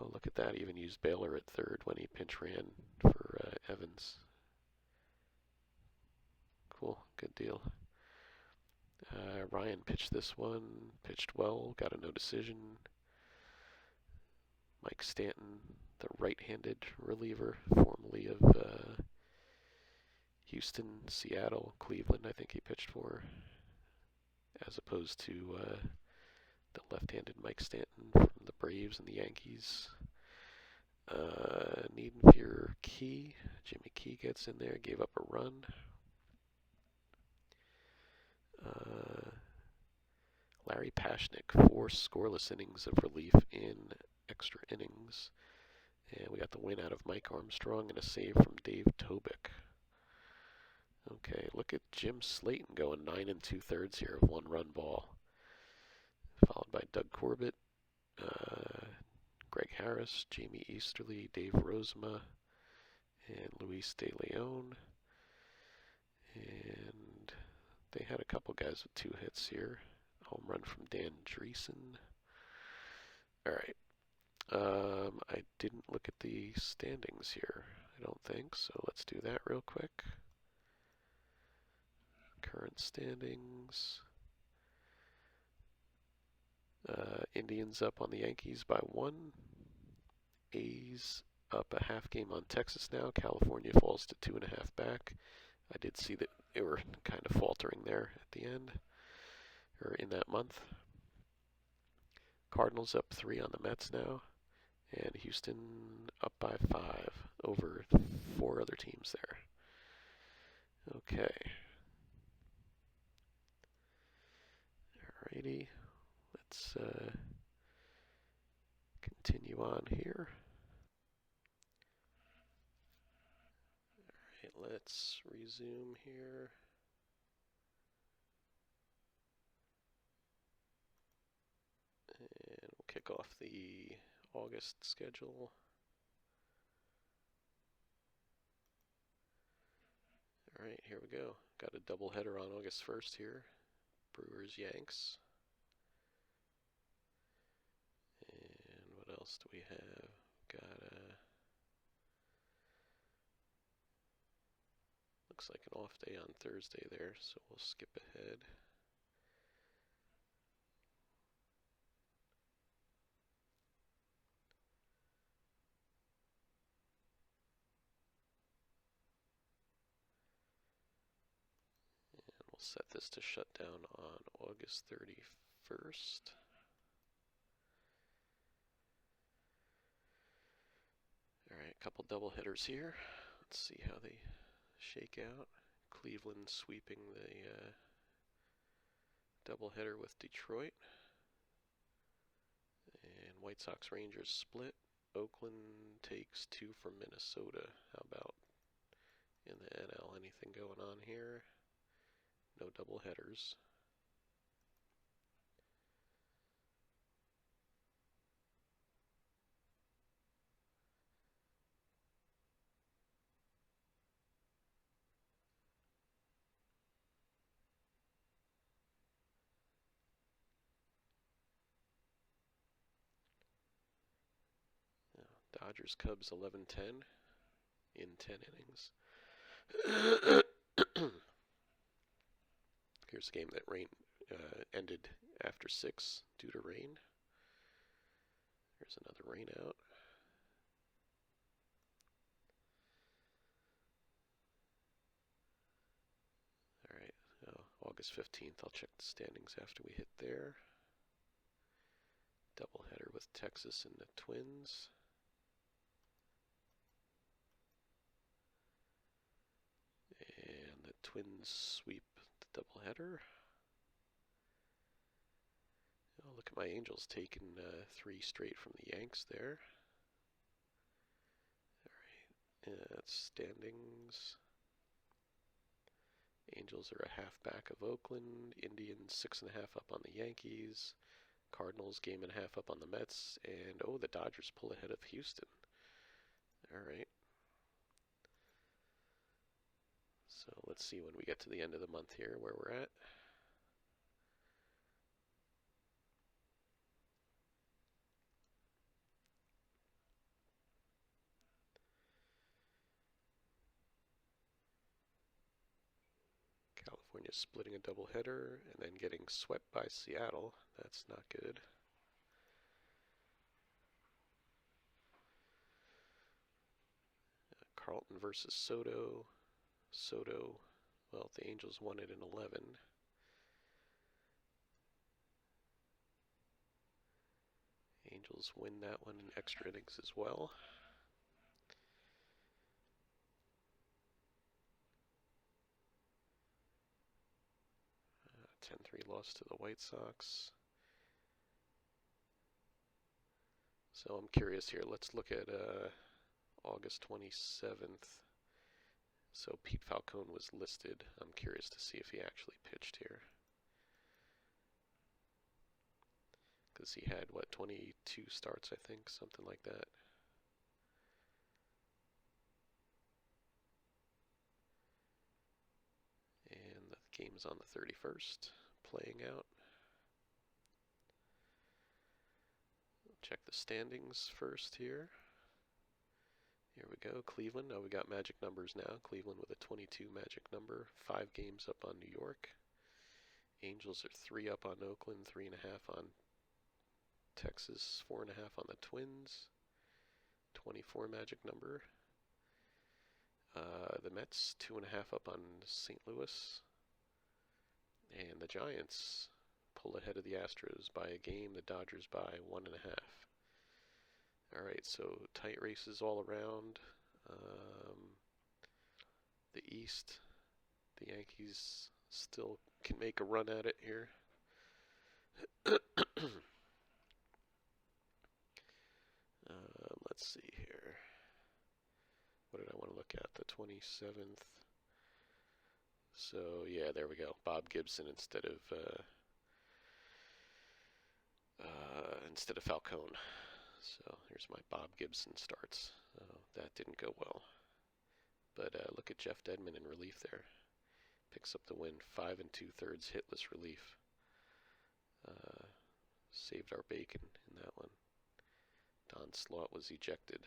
Oh, look at that. He even used Baylor at third when he pinch ran for Evans. Cool. Good deal. Ryan pitched this one. Pitched well. Got a no decision. Mike Stanton, the right-handed reliever, formerly of Houston, Seattle, Cleveland, I think he pitched for, as opposed to the left-handed Mike Stanton from the Braves and the Yankees. Niedenfear Key. Jimmy Key gets in there, gave up a run. Larry Pashnik, 4 scoreless innings of relief in extra innings. And we got the win out of Mike Armstrong and a save from Dave Tobick. Okay, look at Jim Slayton going 9 2/3 here of 1-run ball. Followed by Doug Corbett, Greg Harris, Jamie Easterly, Dave Rosema, and Luis De Leon. And they had a couple guys with 2 hits here. Home run from Dan Dreesen. All right. I didn't look at the standings here, I don't think, so let's do that real quick. Current standings. Indians up on the Yankees by 1. A's up a half game on Texas now. California falls to 2.5 back. I did see that they were kind of faltering there at the end, or in that month. Cardinals up 3 on the Mets now, and Houston up by 5 over 4 other teams there. Okay. Alrighty, let's continue on here. Alright, let's resume here. And we'll kick off the August schedule. Alright, here we go. Got a doubleheader on August 1st here. Brewers, Yanks. And what else do we have? Got looks like an off day on Thursday there, so we'll skip ahead. We'll set this to shut down on August 31st. Alright, a couple double hitters here. Let's see how they shake out. Cleveland sweeping the doubleheader with Detroit. And White Sox Rangers split. Oakland takes 2 from Minnesota. How about in the NL? Anything going on here? No double headers. Dodgers Cubs 11-10 in 10 innings. Here's a game that ended after 6 due to rain. Here's another rain out. Alright, August 15th, I'll check the standings after we hit there. Doubleheader with Texas and the Twins. And the Twins sweep the doubleheader. Oh, look at my Angels taking 3 straight from the Yanks there. Alright, that's standings. Angels are a half back of Oakland. Indians 6.5 up on the Yankees. Cardinals game and a half up on the Mets. And oh, the Dodgers pull ahead of Houston. Alright. So let's see when we get to the end of the month here where we're at. California splitting a doubleheader and then getting swept by Seattle. That's not good. Carlton versus Soto. Soto, well, the Angels won it in 11. Angels win that one in extra innings as well. 10-3 loss to the White Sox. So I'm curious here. Let's look at August 27th. So Pete Falcone was listed. I'm curious to see if he actually pitched here. Because he had, what, 22 starts, I think, something like that. And the game's on the 31st, playing out. Check the standings first here. Here we go, Cleveland. Oh, we got magic numbers now. Cleveland with a 22 magic number, 5 games up on New York. Angels are 3 up on Oakland, 3.5 on Texas, 4.5 on the Twins. 24 magic number. The Mets 2.5 up on St. Louis. And the Giants pull ahead of the Astros by a game. The Dodgers by 1.5. Alright, so tight races all around. The East, the Yankees still can make a run at it here. Let's see here. What did I want to look at? The 27th. So yeah, there we go. Bob Gibson instead of Falcone. So here's my Bob Gibson starts. That didn't go well. But look at Jeff Dedman in relief there. Picks up the win, 5 2/3 hitless relief. Saved our bacon in that one. Don Slaught was ejected.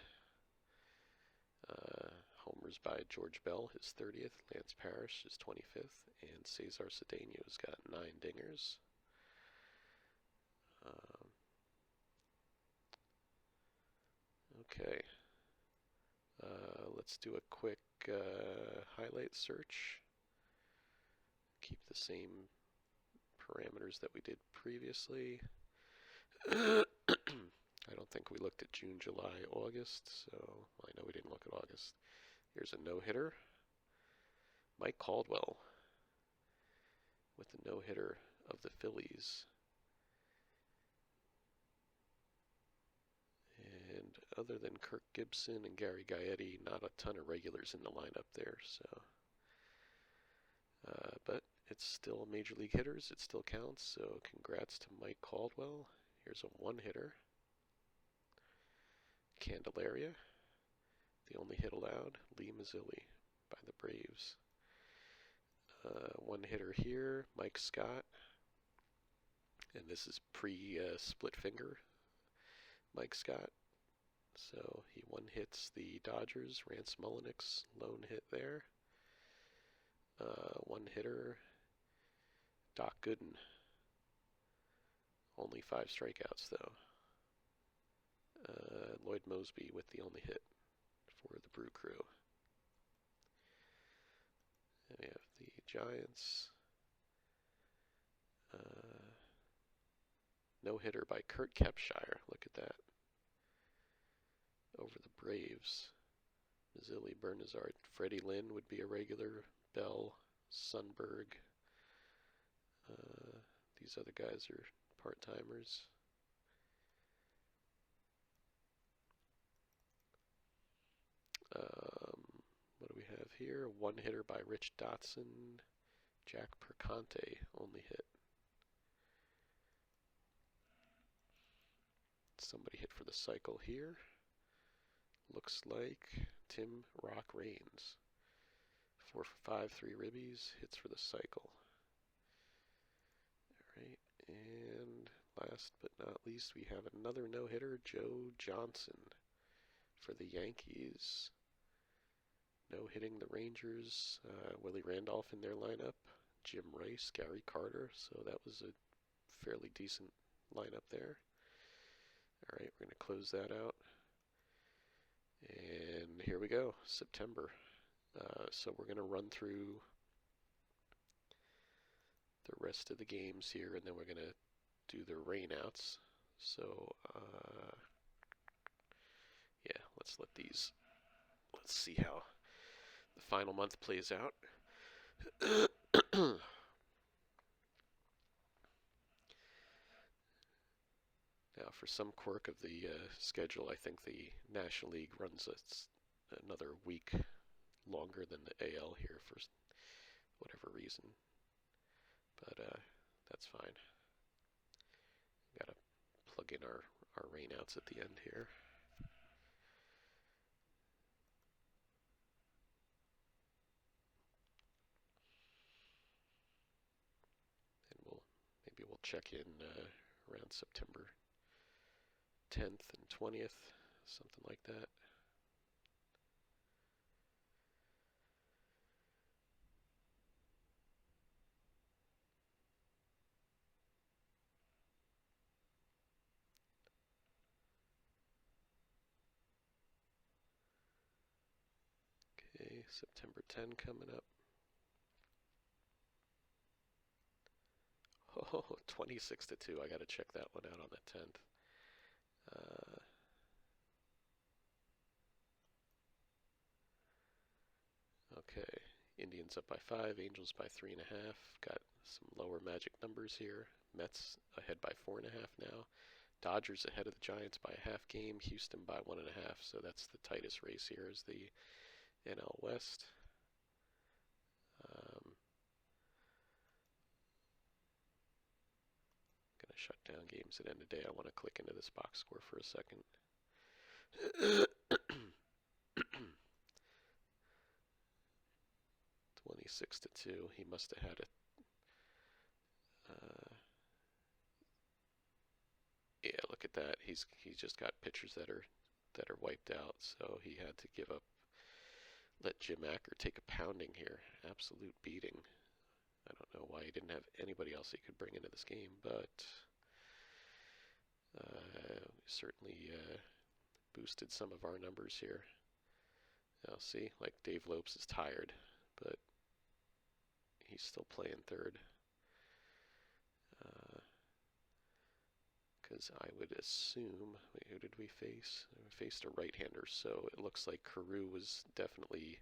Homers by George Bell, his 30th. Lance Parrish, his 25th. And Cesar Cedeno's got 9 dingers. Okay. Let's do a quick highlight search. Keep the same parameters that we did previously. I don't think we looked at June, July, August, so I know we didn't look at August. Here's a no-hitter. Mike Caldwell with the no-hitter of the Phillies. And other than Kirk Gibson and Gary Gaetti, not a ton of regulars in the lineup there. So, but it's still major league hitters. It still counts. So congrats to Mike Caldwell. Here's a one-hitter. Candelaria. The only hit allowed. Lee Mazzilli by the Braves. One hitter here. Mike Scott. And this is pre-split finger. Mike Scott. So he one hits the Dodgers. Rance Mullenix, lone hit there. One hitter, Doc Gooden. Only 5 strikeouts though. Lloyd Mosby with the only hit for the Brew Crew. And we have the Giants. No hitter by Kurt Kepshire. Look at that. Over the Braves. Mazzilli, Bernazard, Freddie Lynn would be a regular. Bell, Sundberg. These other guys are part-timers. What do we have here? One hitter by Rich Dotson. Jack Perconte, only hit. Somebody hit for the cycle here. Looks like Tim Rock Raines. 4 for 5, 3 ribbies, hits for the cycle. Alright, and last but not least, we have another no-hitter, Joe Johnson for the Yankees. No-hitting the Rangers, Willie Randolph in their lineup, Jim Rice, Gary Carter, so that was a fairly decent lineup there. Alright, we're going to close that out. And here we go, September. So we're going to run through the rest of the games here, and then we're going to do the rainouts. So, yeah, let's see how the final month plays out. For some quirk of the schedule, I think the National League runs another week longer than the AL here for whatever reason. But that's fine. Gotta plug in our rainouts at the end here. And maybe we'll check in around September 10th and 20th, something like that. Okay, September 10 coming up. Oh, 26-2. I gotta check that one out on the 10th. Okay, Indians up by 5, Angels by 3.5. Got some lower magic numbers here. Mets ahead by 4.5 now. Dodgers ahead of the Giants by a half game. Houston by 1.5. So that's the tightest race here is the NL West. Gonna shut down games at end of day. I want to click into this box score for a second. 26-2. He must have had it. Yeah, look at that. He's just got pitchers that are wiped out. So he had to give up. Let Jim Acker take a pounding here. Absolute beating. I don't know why he didn't have anybody else he could bring into this game, but certainly boosted some of our numbers here. Now see, like Dave Lopes is tired, but he's still playing third. Because I would assume, wait, who did we face? We faced a right-hander, so it looks like Carew was definitely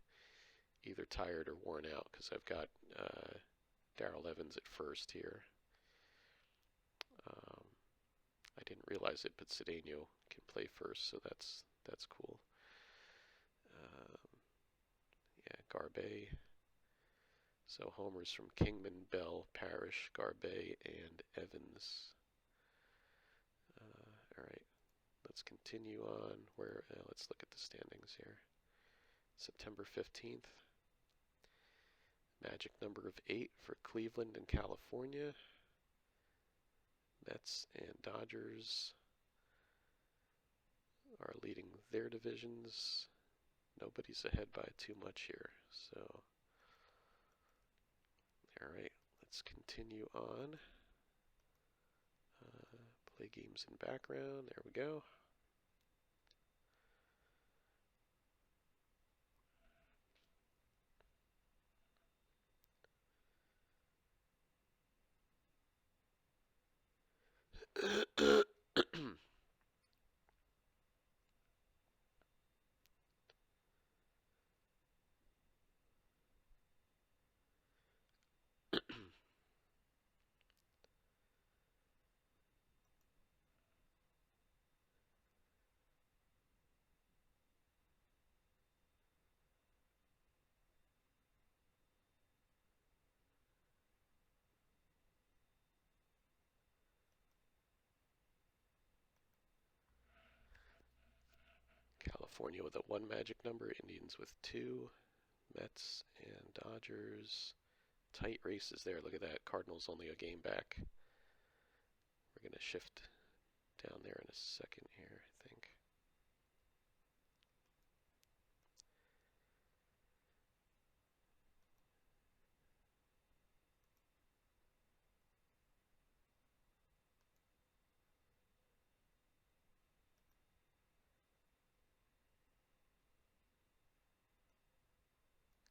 either tired or worn out, because I've got Darrell Evans at first here. I didn't realize it, but Cedeno can play first, so that's cool. Yeah, Garbe. So homers from Kingman, Bell, Parrish, Garbe, and Evans. All right, let's continue on. Let's look at the standings here. September 15th. Magic number of 8 for Cleveland and California. Mets and Dodgers are leading their divisions. Nobody's ahead by too much here. So, all right, let's continue on. Play games in background. There we go. California with a 1 magic number, Indians with 2, Mets and Dodgers. Tight races there. Look at that. Cardinals only a game back. We're going to shift down there in a second here, I think.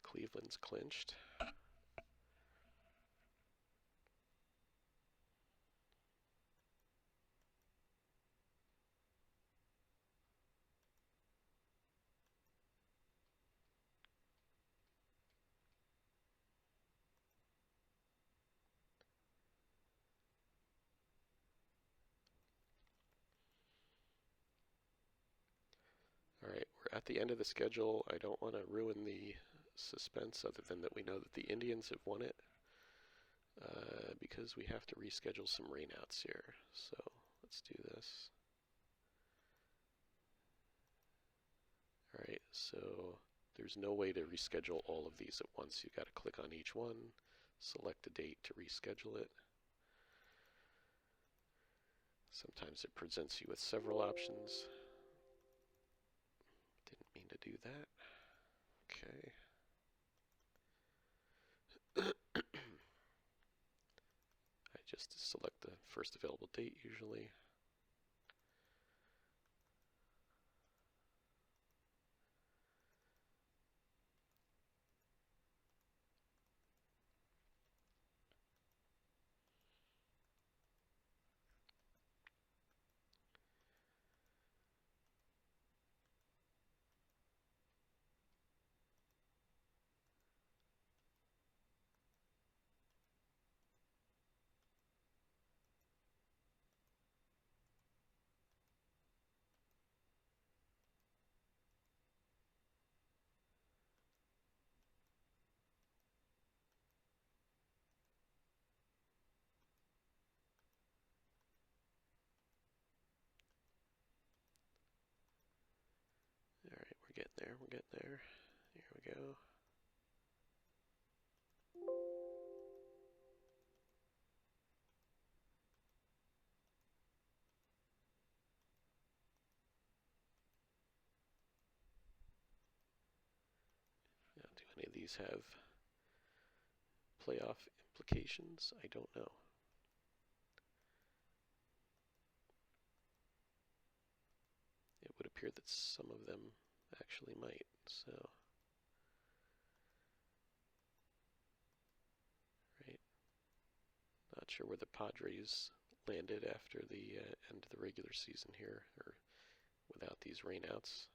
Cleveland's clinched. the end of the schedule. I don't want to ruin the suspense other than that we know that the Indians have won it because we have to reschedule some rainouts here. So let's do this. Alright, so there's no way to reschedule all of these at once. You've got to click on each one, select a date to reschedule it. Sometimes it presents you with several options. Didn't mean to do that. Okay. I just select the first available date usually. Alright, we're getting there, we're getting there. Here we go. Now, do any of these have playoff implications? I don't know. It would appear that some of them actually might, so. Right. Not sure where the Padres landed after the end of the regular season here, or without these rainouts.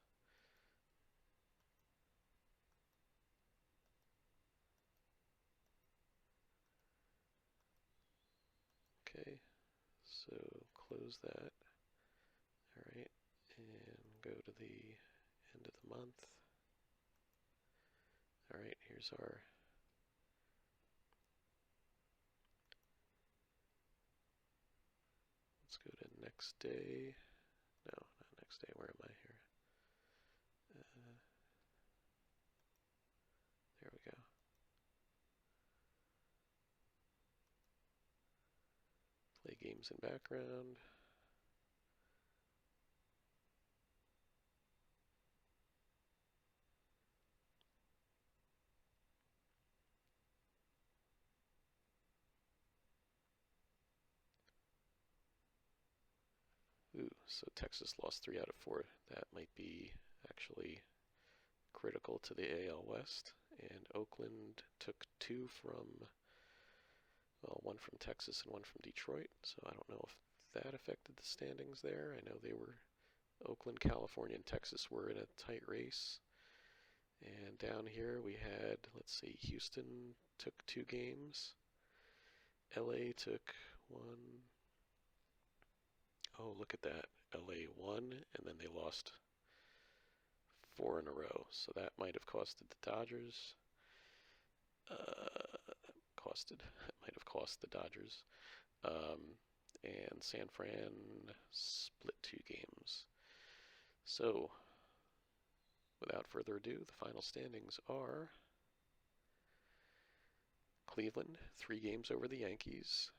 Okay, so close that. Alright, and go to the end of the month. Alright, here's our let's go to next day. No, not next day. Where am I here? There we go. Play games in background. Ooh, so Texas lost 3 out of 4. That might be actually critical to the AL West. And Oakland took 2 from, well, 1 from Texas and 1 from Detroit. So I don't know if that affected the standings there. I know they were, Oakland, California, and Texas were in a tight race. And down here we had, let's see, Houston took 2 games. LA took 1. Oh, look at that. LA won, and then they lost 4 in a row. So that might have costed the Dodgers. Might have cost the Dodgers. And San Fran split 2 games. So, without further ado, the final standings are Cleveland, 3 games over the Yankees.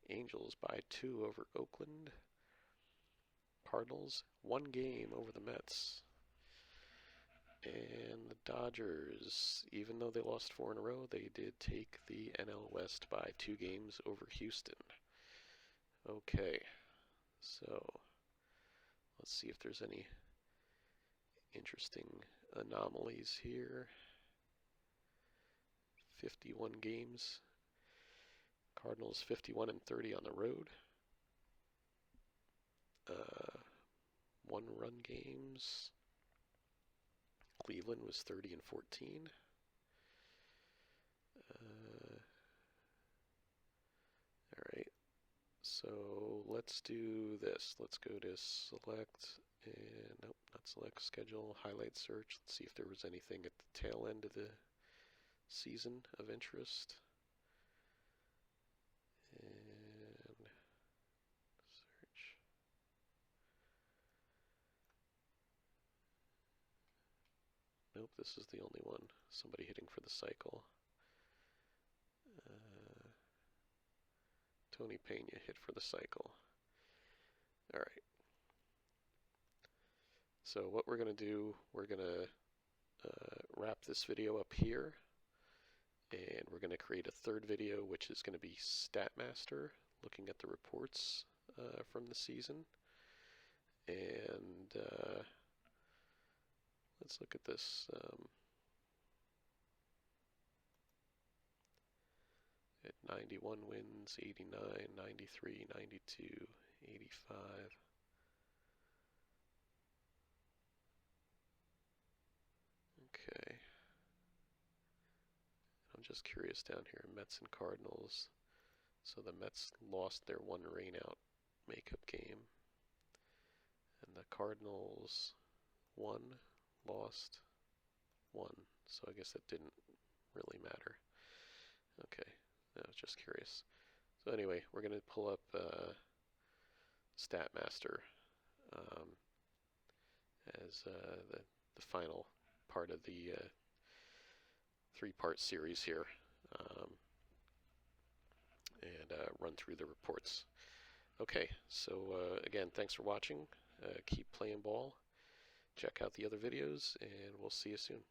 Angels by 2 over Oakland. Cardinals, 1 game over the Mets. And the Dodgers, even though they lost 4 in a row, they did take the NL West by 2 games over Houston. Okay, so let's see if there's any interesting anomalies here. 51 games. Cardinals 51 and 30 on the road. 1-run games. Cleveland was 30 and 14. Alright, so let's do this. Let's go to select And nope, not select, schedule, highlight search. Let's see if there was anything at the tail end of the season of interest. And search. Nope, this is the only one. Somebody hitting for the cycle. Tony Pena hit for the cycle. All right. So what we're going to do, we're going to wrap this video up here, and we're going to create a third video, which is going to be StatMaster, looking at the reports from the season. And let's look at this. At 91 wins, 89, 93, 92, 85. Okay. I'm just curious down here, Mets and Cardinals. So the Mets lost their one rainout makeup game. And the Cardinals won, lost, won. So I guess that didn't really matter. Okay, I was just curious. So anyway, we're going to pull up StatMaster as the final part of the three-part series here, and run through the reports. Okay, so again, thanks for watching. Keep playing ball. Check out the other videos, and we'll see you soon.